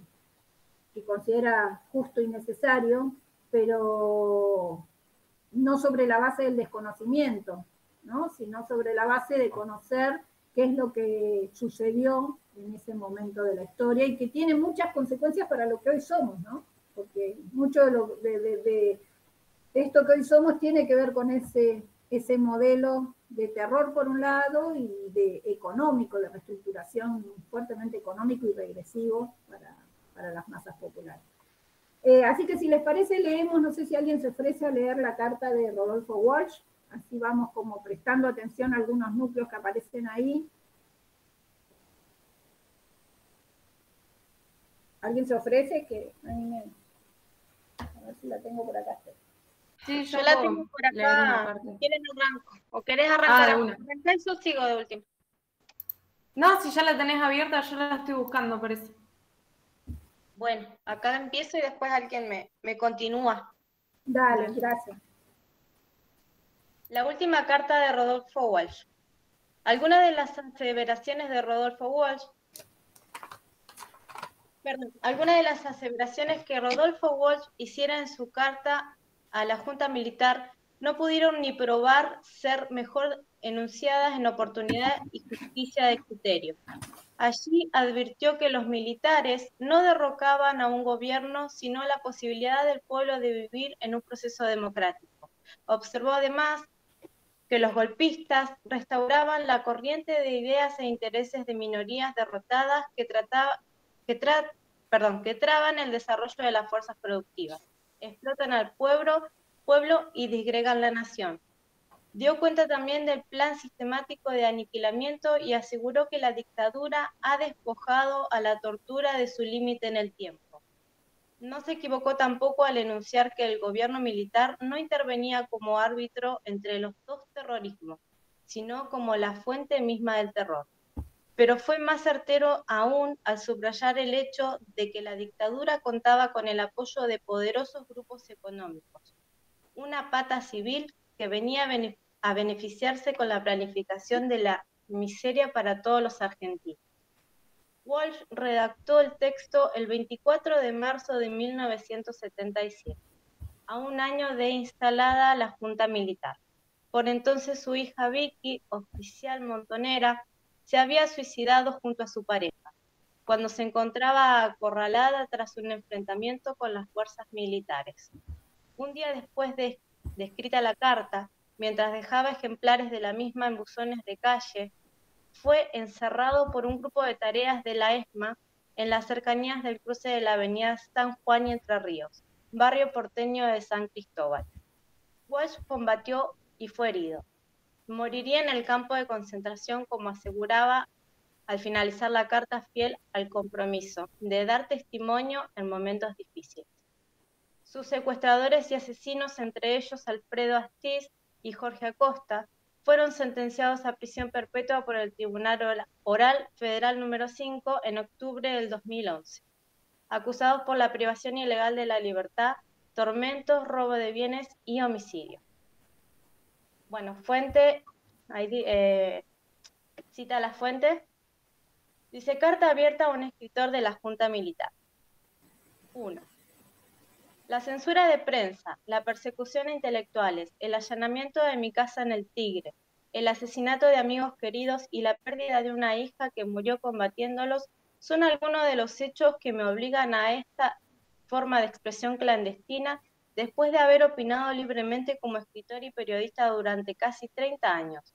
considera justo y necesario, pero no sobre la base del desconocimiento, ¿no? Sino sobre la base de conocer qué es lo que sucedió en ese momento de la historia y que tiene muchas consecuencias para lo que hoy somos, ¿no? Porque mucho de esto que hoy somos tiene que ver con ese modelo de terror por un lado y de económico, de reestructuración fuertemente económico y regresivo para las masas populares. Así que si les parece, leemos, no sé si alguien se ofrece a leer la carta de Rodolfo Walsh, así vamos como prestando atención a algunos núcleos que aparecen ahí. ¿Alguien se ofrece? Que a ver si la tengo por acá. Sí, Yo la tengo por acá. Si quieren arranco. ¿O querés arrancar? De una. ¿Arrancás o sigo de último? No, si ya la tenés abierta, yo la estoy buscando, por eso. Bueno, acá empiezo y después alguien me continúa. Dale, gracias. La última carta de Rodolfo Walsh. Algunas de las aseveraciones de Rodolfo Walsh, algunas de las aseveraciones que Rodolfo Walsh hiciera en su carta a la Junta Militar no pudieron ni probar ser mejor enunciadas en oportunidad y justicia de criterio. Allí advirtió que los militares no derrocaban a un gobierno, sino la posibilidad del pueblo de vivir en un proceso democrático. Observó además que los golpistas restauraban la corriente de ideas e intereses de minorías derrotadas que traban el desarrollo de las fuerzas productivas, explotan al pueblo y disgregan la nación. Dio cuenta también del plan sistemático de aniquilamiento y aseguró que la dictadura ha despojado a la tortura de su límite en el tiempo. No se equivocó tampoco al enunciar que el gobierno militar no intervenía como árbitro entre los dos terrorismos, sino como la fuente misma del terror. Pero fue más certero aún al subrayar el hecho de que la dictadura contaba con el apoyo de poderosos grupos económicos, una pata civil que venía a beneficiarse con la planificación de la miseria para todos los argentinos. Walsh redactó el texto el 24 de marzo de 1977, a un año de instalada la Junta Militar. Por entonces su hija Vicky, oficial montonera, se había suicidado junto a su pareja, cuando se encontraba acorralada tras un enfrentamiento con las fuerzas militares. Un día después de escrita la carta, mientras dejaba ejemplares de la misma en buzones de calle, fue encerrado por un grupo de tareas de la ESMA en las cercanías del cruce de la avenida San Juan y Entre Ríos, barrio porteño de San Cristóbal. Walsh combatió y fue herido. Moriría en el campo de concentración, como aseguraba al finalizar la carta, fiel al compromiso de dar testimonio en momentos difíciles. Sus secuestradores y asesinos, entre ellos Alfredo Astiz y Jorge Acosta, fueron sentenciados a prisión perpetua por el Tribunal Oral Federal número 5 en octubre del 2011, acusados por la privación ilegal de la libertad, tormentos, robo de bienes y homicidio. Bueno, fuente, ahí cita la fuente. Dice: carta abierta a un escritor de la Junta Militar. 1. La censura de prensa, la persecución a intelectuales, el allanamiento de mi casa en El Tigre, el asesinato de amigos queridos y la pérdida de una hija que murió combatiéndolos son algunos de los hechos que me obligan a esta forma de expresión clandestina después de haber opinado libremente como escritor y periodista durante casi 30 años.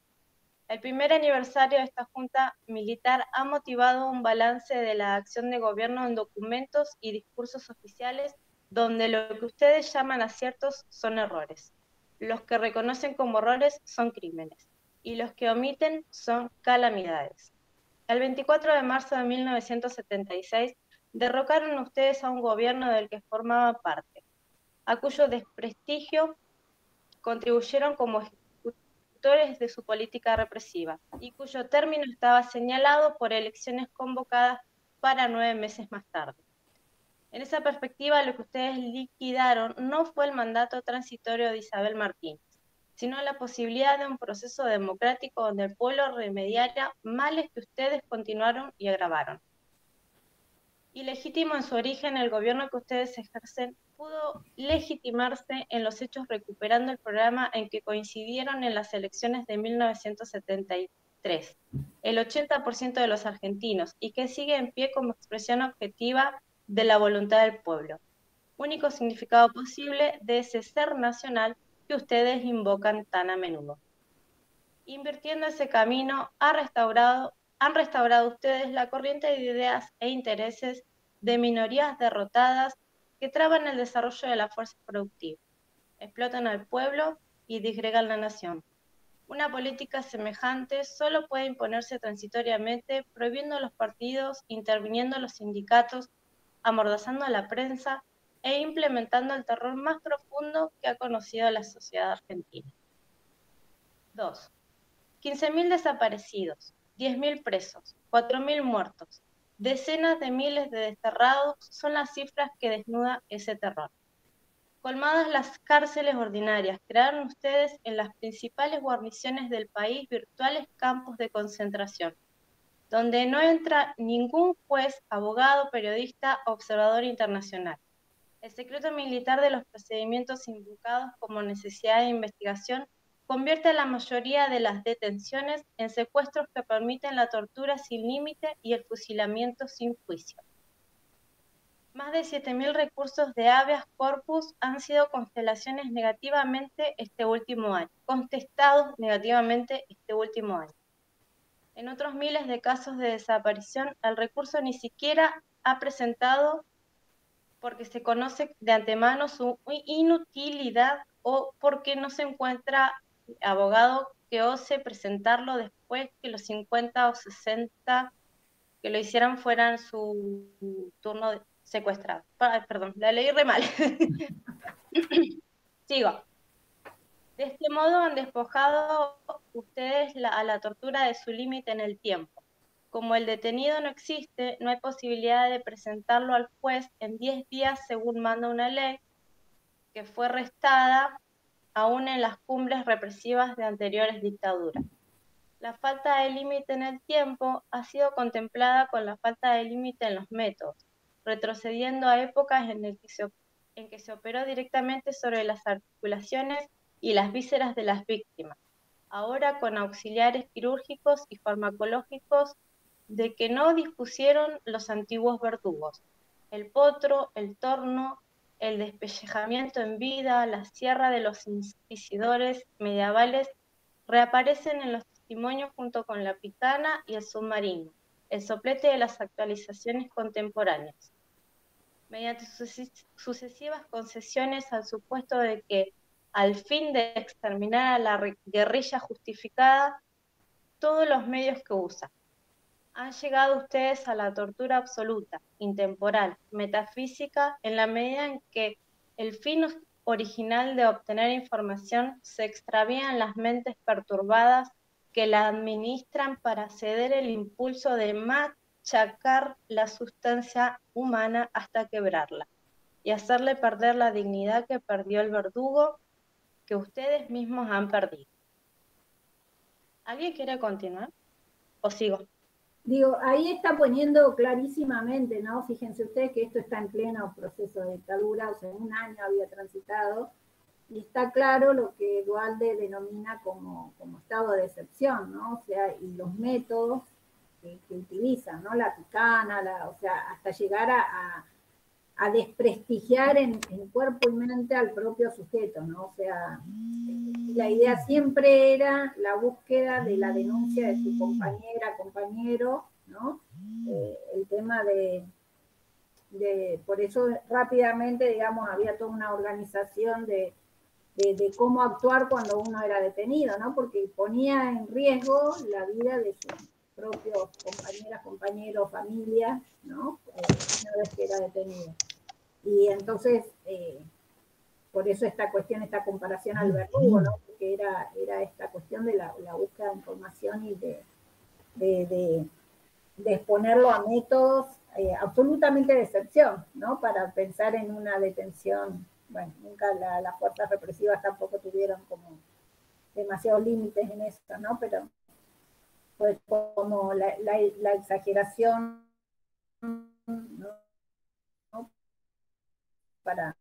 El primer aniversario de esta Junta Militar ha motivado un balance de la acción de gobierno en documentos y discursos oficiales donde lo que ustedes llaman aciertos son errores. Los que reconocen como errores son crímenes, y los que omiten son calamidades. El 24 de marzo de 1976 derrocaron ustedes a un gobierno del que formaban parte, a cuyo desprestigio contribuyeron como ejecutores de su política represiva, y cuyo término estaba señalado por elecciones convocadas para 9 meses más tarde. En esa perspectiva, lo que ustedes liquidaron no fue el mandato transitorio de Isabel Martínez, sino la posibilidad de un proceso democrático donde el pueblo remediara males que ustedes continuaron y agravaron. Ilegítimo en su origen, el gobierno que ustedes ejercen pudo legitimarse en los hechos recuperando el programa en que coincidieron en las elecciones de 1973, el 80% de los argentinos, y que sigue en pie como expresión objetiva de la voluntad del pueblo, único significado posible de ese ser nacional que ustedes invocan tan a menudo. Invirtiendo ese camino, han restaurado ustedes la corriente de ideas e intereses de minorías derrotadas que traban el desarrollo de la fuerza productiva, explotan al pueblo y disgregan la nación. Una política semejante solo puede imponerse transitoriamente, prohibiendo los partidos, interviniendo los sindicatos, amordazando a la prensa e implementando el terror más profundo que ha conocido la sociedad argentina. 2. 15.000 desaparecidos, 10.000 presos, 4.000 muertos, decenas de miles de desterrados son las cifras que desnuda ese terror. Colmadas las cárceles ordinarias, crearon ustedes en las principales guarniciones del país virtuales campos de concentración, donde no entra ningún juez, abogado, periodista, observador internacional. El secreto militar de los procedimientos invocados como necesidad de investigación convierte a la mayoría de las detenciones en secuestros que permiten la tortura sin límite y el fusilamiento sin juicio. Más de 7.000 recursos de habeas corpus han sido contestados negativamente este último año. En otros miles de casos de desaparición, el recurso ni siquiera ha presentado porque se conoce de antemano su inutilidad o porque no se encuentra abogado que ose presentarlo después que los 50 o 60 que lo hicieran fueran su turno secuestrado. Perdón, la leí re mal. Sigo. De este modo han despojado ustedes a la tortura de su límite en el tiempo. Como el detenido no existe, no hay posibilidad de presentarlo al juez en 10 días según manda una ley que fue restada aún en las cumbres represivas de anteriores dictaduras. La falta de límite en el tiempo ha sido contemplada con la falta de límite en los métodos, retrocediendo a épocas en que se operó directamente sobre las articulaciones y las vísceras de las víctimas, ahora con auxiliares quirúrgicos y farmacológicos de que no dispusieron los antiguos verdugos, el potro, el torno, el despellejamiento en vida, la sierra de los inquisidores medievales reaparecen en los testimonios junto con la picana y el submarino, el soplete de las actualizaciones contemporáneas. Mediante sucesivas concesiones al supuesto de que, al fin de exterminar a la guerrilla justificada, todos los medios que usa, han llegado ustedes a la tortura absoluta, intemporal, metafísica, en la medida en que el fin original de obtener información se extravía en las mentes perturbadas que la administran para ceder el impulso de machacar la sustancia humana hasta quebrarla y hacerle perder la dignidad que perdió el verdugo que ustedes mismos han perdido. ¿Alguien quiere continuar? ¿O sigo? Digo, ahí está poniendo clarísimamente, ¿no? Fíjense ustedes que esto está en pleno proceso de dictadura, o sea, un año había transitado, y está claro lo que Duhalde denomina como estado de excepción, ¿no? O sea, y los métodos que utilizan, ¿no? La picana, o sea, hasta llegar a desprestigiar en cuerpo y mente al propio sujeto, ¿no? O sea, la idea siempre era la búsqueda de la denuncia de su compañera, compañero, ¿no? El tema por eso rápidamente, digamos, había toda una organización de cómo actuar cuando uno era detenido, ¿no? Porque ponía en riesgo la vida de sus propios compañeras, compañeros, familias, ¿no? Una vez que era detenido. Y entonces, por eso esta cuestión, esta comparación al verdugo, ¿no? Porque era esta cuestión de la búsqueda de información y de exponerlo a métodos absolutamente de excepción, ¿no? Para pensar en una detención. Bueno, nunca las fuerzas represivas tampoco tuvieron como demasiados límites en eso, ¿no? Pero fue como la exageración, ¿no? Para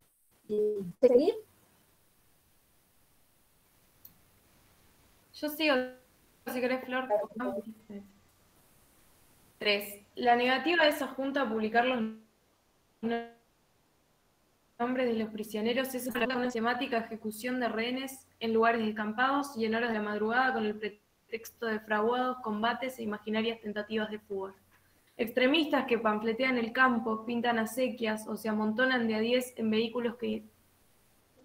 seguir. Yo sigo, si querés, Flor. 3. La negativa de esa junta a publicar los nombres de los prisioneros es una sistemática ejecución de rehenes en lugares descampados y en horas de la madrugada con el pretexto de fraguados, combates e imaginarias tentativas de fuga. Extremistas que panfletean el campo, pintan acequias o se amontonan de a 10 en vehículos que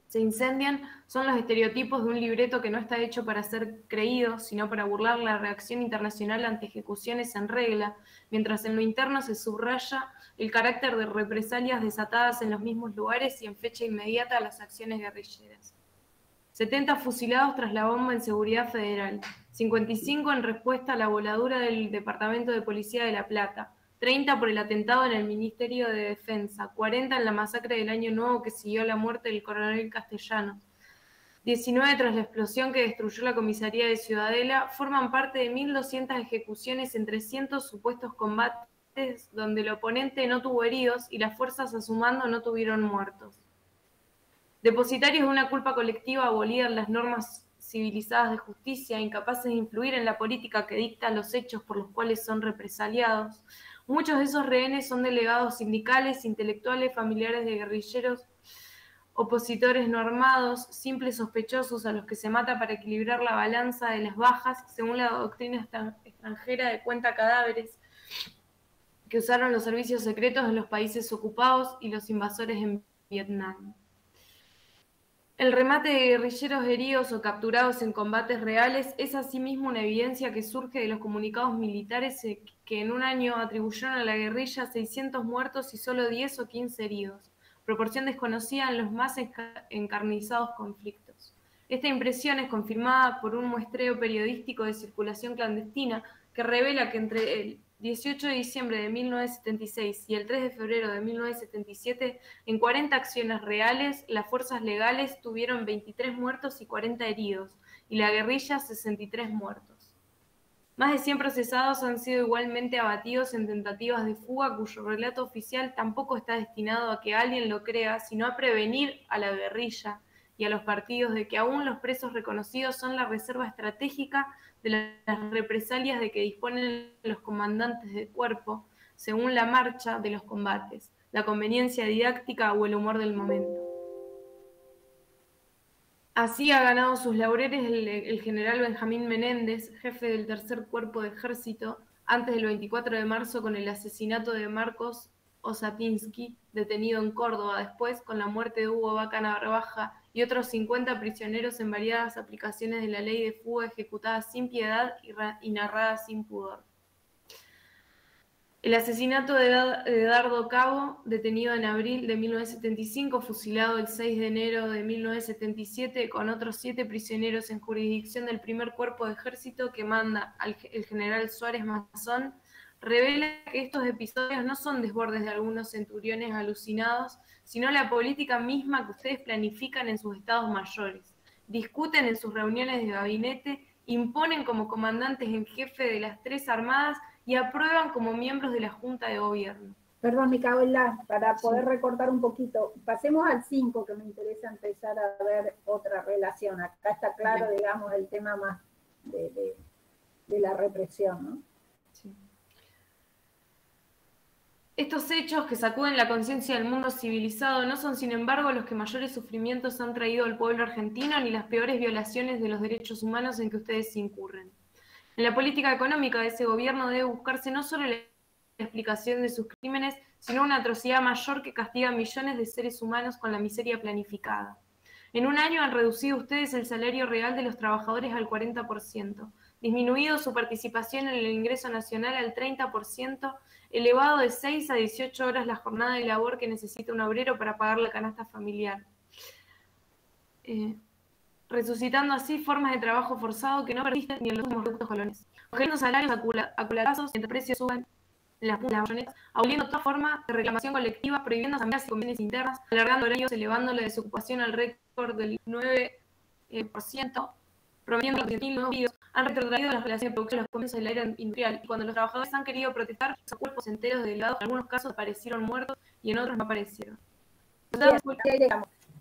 se incendian son los estereotipos de un libreto que no está hecho para ser creído, sino para burlar la reacción internacional ante ejecuciones en regla, mientras en lo interno se subraya el carácter de represalias desatadas en los mismos lugares y en fecha inmediata a las acciones guerrilleras. 70 fusilados tras la bomba en Seguridad Federal, 55 en respuesta a la voladura del Departamento de Policía de La Plata, 30 por el atentado en el Ministerio de Defensa, 40 en la masacre del Año Nuevo que siguió a la muerte del coronel Castellanos, 19 tras la explosión que destruyó la comisaría de Ciudadela, forman parte de 1.200 ejecuciones en 300 supuestos combates donde el oponente no tuvo heridos y las fuerzas a su mando no tuvieron muertos. Depositarios de una culpa colectiva abolida en las normas civilizadas de justicia, incapaces de influir en la política que dicta los hechos por los cuales son represaliados. Muchos de esos rehenes son delegados sindicales, intelectuales, familiares de guerrilleros, opositores no armados, simples sospechosos a los que se mata para equilibrar la balanza de las bajas, según la doctrina extranjera de cuenta cadáveres que usaron los servicios secretos de los países ocupados y los invasores en Vietnam. El remate de guerrilleros heridos o capturados en combates reales es asimismo una evidencia que surge de los comunicados militares que en un año atribuyeron a la guerrilla 600 muertos y solo 10 o 15 heridos, proporción desconocida en los más encarnizados conflictos. Esta impresión es confirmada por un muestreo periodístico de circulación clandestina que revela que entre el 18 de diciembre de 1976 y el 3 de febrero de 1977, en 40 acciones reales, las fuerzas legales tuvieron 23 muertos y 40 heridos, y la guerrilla 63 muertos. Más de 100 procesados han sido igualmente abatidos en tentativas de fuga cuyo relato oficial tampoco está destinado a que alguien lo crea, sino a prevenir a la guerrilla y a los partidos de que aún los presos reconocidos son la reserva estratégica de las represalias de que disponen los comandantes de cuerpo, según la marcha de los combates, la conveniencia didáctica o el humor del momento. Así ha ganado sus laureles el general Benjamín Menéndez, jefe del Tercer Cuerpo de Ejército, antes del 24 de marzo con el asesinato de Marcos Osatinsky, detenido en Córdoba, después con la muerte de Hugo Vaca Narvaja y otros 50 prisioneros en variadas aplicaciones de la ley de fuga ejecutadas sin piedad y narradas sin pudor. El asesinato de Dardo Cabo, detenido en abril de 1975, fusilado el 6 de enero de 1977 con otros 7 prisioneros en jurisdicción del Primer Cuerpo de Ejército que manda el general Suárez Mazón, revela que estos episodios no son desbordes de algunos centuriones alucinados, sino la política misma que ustedes planifican en sus estados mayores, discuten en sus reuniones de gabinete, imponen como comandantes en jefe de las 3 armadas y aprueban como miembros de la Junta de Gobierno. Perdón, Micaela, para poder recortar un poquito, pasemos al 5, que me interesa empezar a ver otra relación. Acá está claro, digamos, el tema más de la represión, ¿no? Sí. Estos hechos que sacuden la conciencia del mundo civilizado no son, sin embargo, los que mayores sufrimientos han traído al pueblo argentino ni las peores violaciones de los derechos humanos en que ustedes incurren. En la política económica de ese gobierno debe buscarse no solo la explicación de sus crímenes, sino una atrocidad mayor que castiga a millones de seres humanos con la miseria planificada. En un año han reducido ustedes el salario real de los trabajadores al 40%, disminuido su participación en el ingreso nacional al 30%, elevado de 6 a 18 horas la jornada de labor que necesita un obrero para pagar la canasta familiar, resucitando así formas de trabajo forzado que no persisten ni en los últimos reductos colones, congelando salarios aculatazos mientras precios suban en las bayonetas, aboliendo toda forma de reclamación colectiva, prohibiendo asambleas y convenciones internas, alargando horarios, elevando la desocupación al récord del 9%, prometiendo 200.000 nuevos vídeos, han retrotraído las relaciones de producción a los comienzos del área industrial, y cuando los trabajadores han querido protestar, esos cuerpos enteros delegados en algunos casos aparecieron muertos y en otros no aparecieron.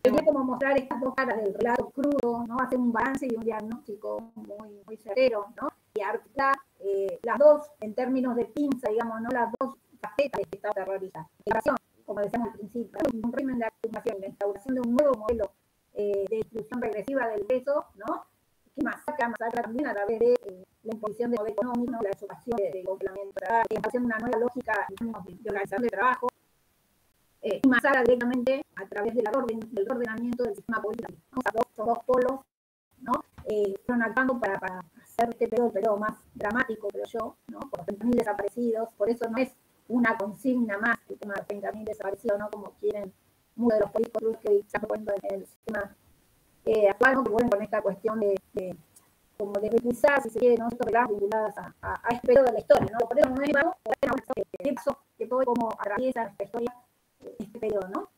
Quería como mostrar estas dos caras del relato crudo, ¿no? Hacer un balance y un diagnóstico muy certero, ¿no? Y articular las dos, en términos de pinza, digamos, ¿no? Las dos facetas de este Estado terrorista. La como decíamos al principio, un régimen de acumulación, la instauración de un nuevo modelo de distribución regresiva del peso, ¿no? Que masacra también a través de la imposición de poder económico, ¿no? La exportación de complemento, la imposición de una nueva lógica de organización de trabajo, y masacra directamente a través del ordenamiento del sistema político, ¿no? O sea, son dos polos, ¿no? Fueron actuando para hacer este periodo más dramático, creo yo, ¿no? Por los 30.000 desaparecidos. Por eso no es una consigna más el tema de 30.000 desaparecidos, ¿no? Como quieren muchos de los políticos que están poniendo en el sistema actual, ¿no? Que vuelven con esta cuestión de repulsar, si se quiere, ¿no? Estos relatos vinculados a este periodo de la historia, ¿no? Por eso no es malo, qué pasó, que todo como atraviesa esta historia, este periodo, ¿no?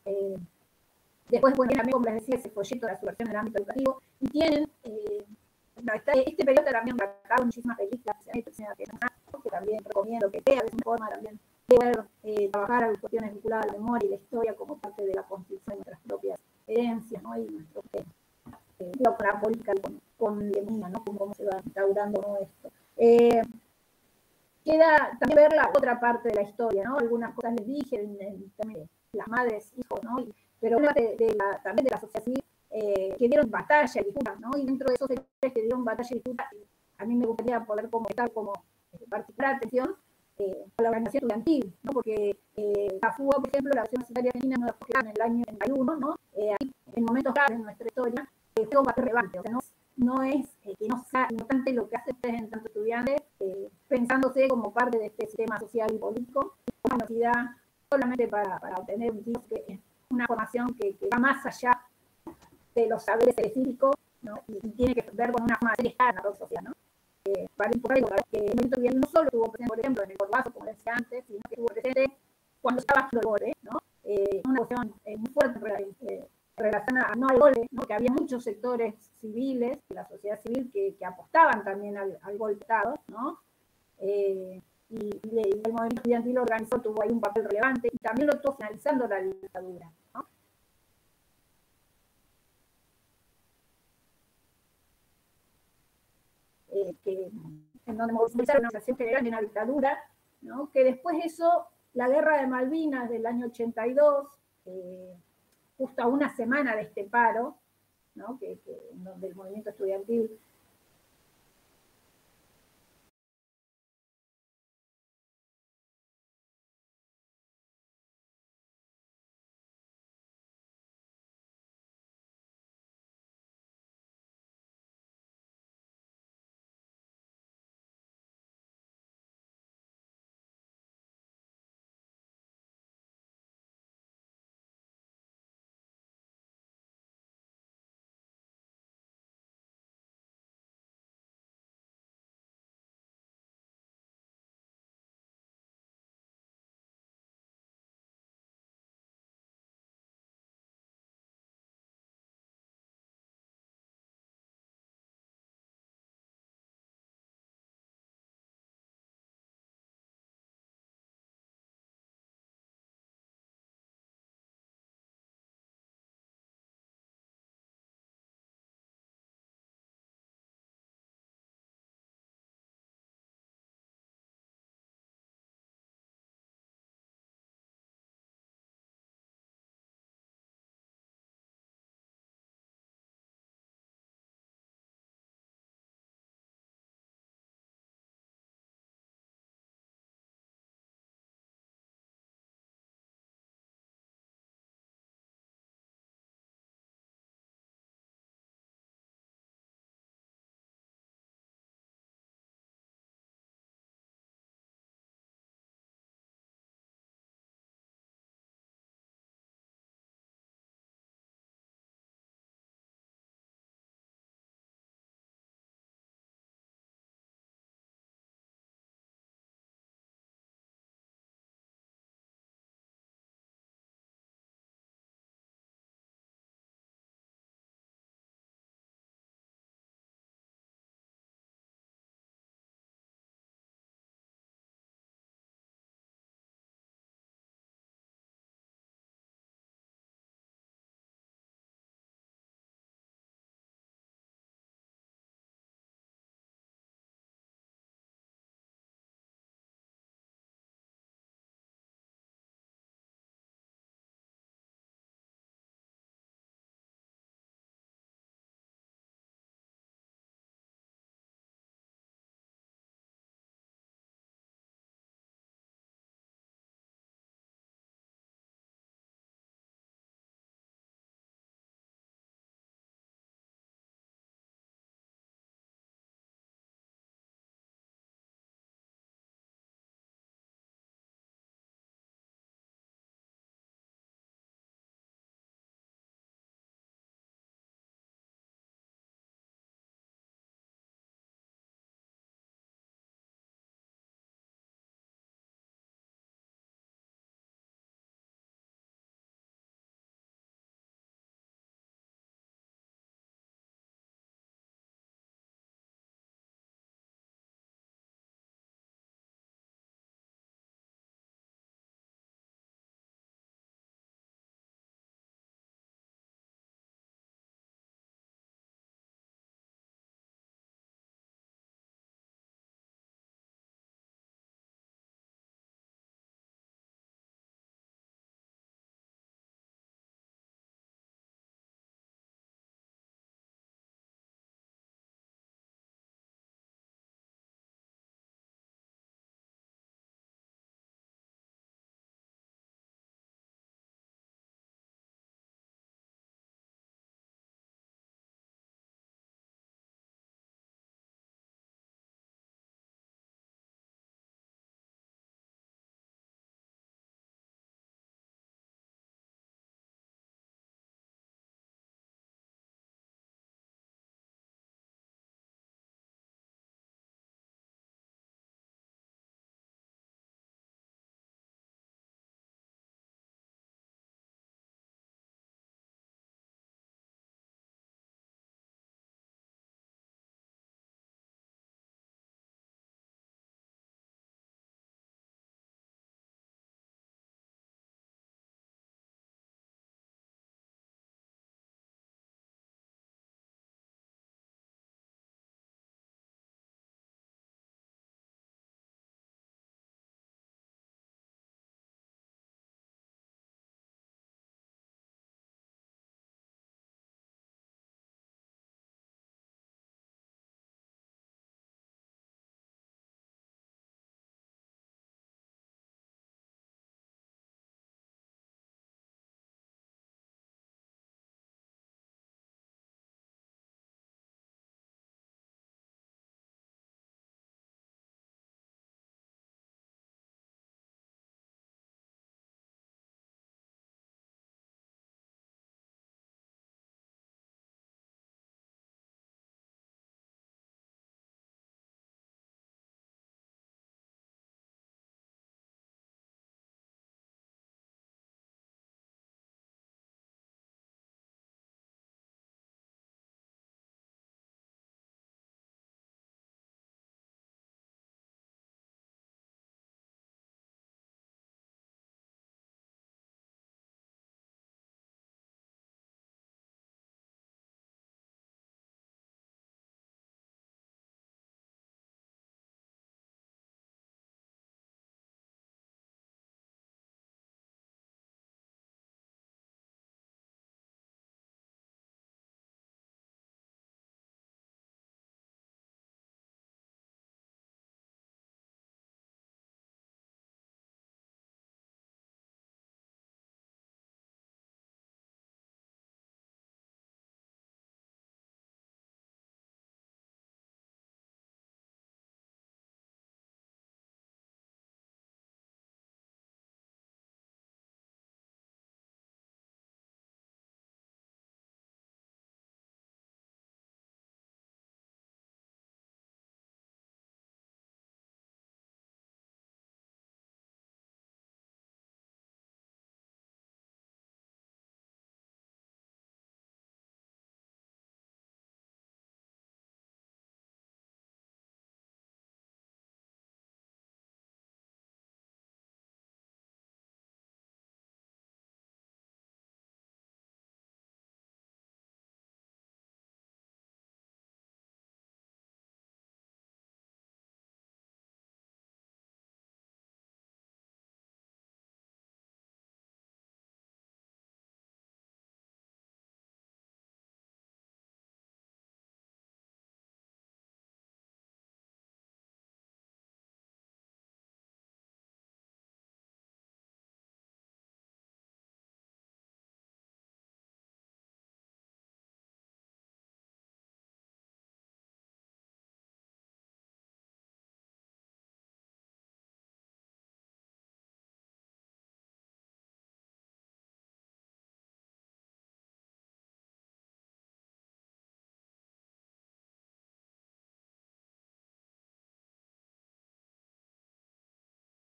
Después, bueno, también, como les decía, ese folleto de la subversión en el ámbito educativo, y tienen, este periodo también marcado muchísimas películas que también recomiendo que vean, es una forma también de poder trabajar las cuestiones vinculadas a la memoria y la historia como parte de la construcción de nuestras propias herencias, ¿no? Y nuestro con la política con Lemina, ¿no? Cómo se va instaurando, ¿no? Esto. Queda también ver la otra parte de la historia, ¿no? Algunas cosas les dije, también las madres, hijos, ¿no? Pero también de la sociedad civil que dieron batalla y disputa, ¿no? Y dentro de esos sectores que dieron batalla y disputa, a mí me gustaría poder comentar como particular atención a la organización estudiantil, ¿no? Porque la fuga, por ejemplo, la acción universitaria femenina no la en el año 91, ¿no? Ahí, en momentos graves de nuestra historia, fue un papel relevante, o sea, no es que no sea importante lo que hace ustedes en tanto estudiantes, pensándose como parte de este sistema social y político, una universidad solamente para obtener un título que es una formación que va más allá de los saberes específicos, ¿no? Y tiene que ver con una forma de estar en la propia sociedad, ¿no? Para importante que el movimiento estudiantil no solo estuvo presente, por ejemplo, en el Corbazo, como decía antes, sino que estuvo presente cuando estaba el golpe, ¿no? Una cuestión muy fuerte relacionada no al golpe, ¿no? Que había muchos sectores civiles de la sociedad civil que apostaban también al golpe de Estado, ¿no? Y el movimiento estudiantil organizó, tuvo ahí un papel relevante y también lo estuvo finalizando la dictadura, ¿no? En donde movilizaron una organización general en la dictadura, ¿no? Que después de eso, la guerra de Malvinas del año 82, justo a una semana de este paro, ¿no? En donde el movimiento estudiantil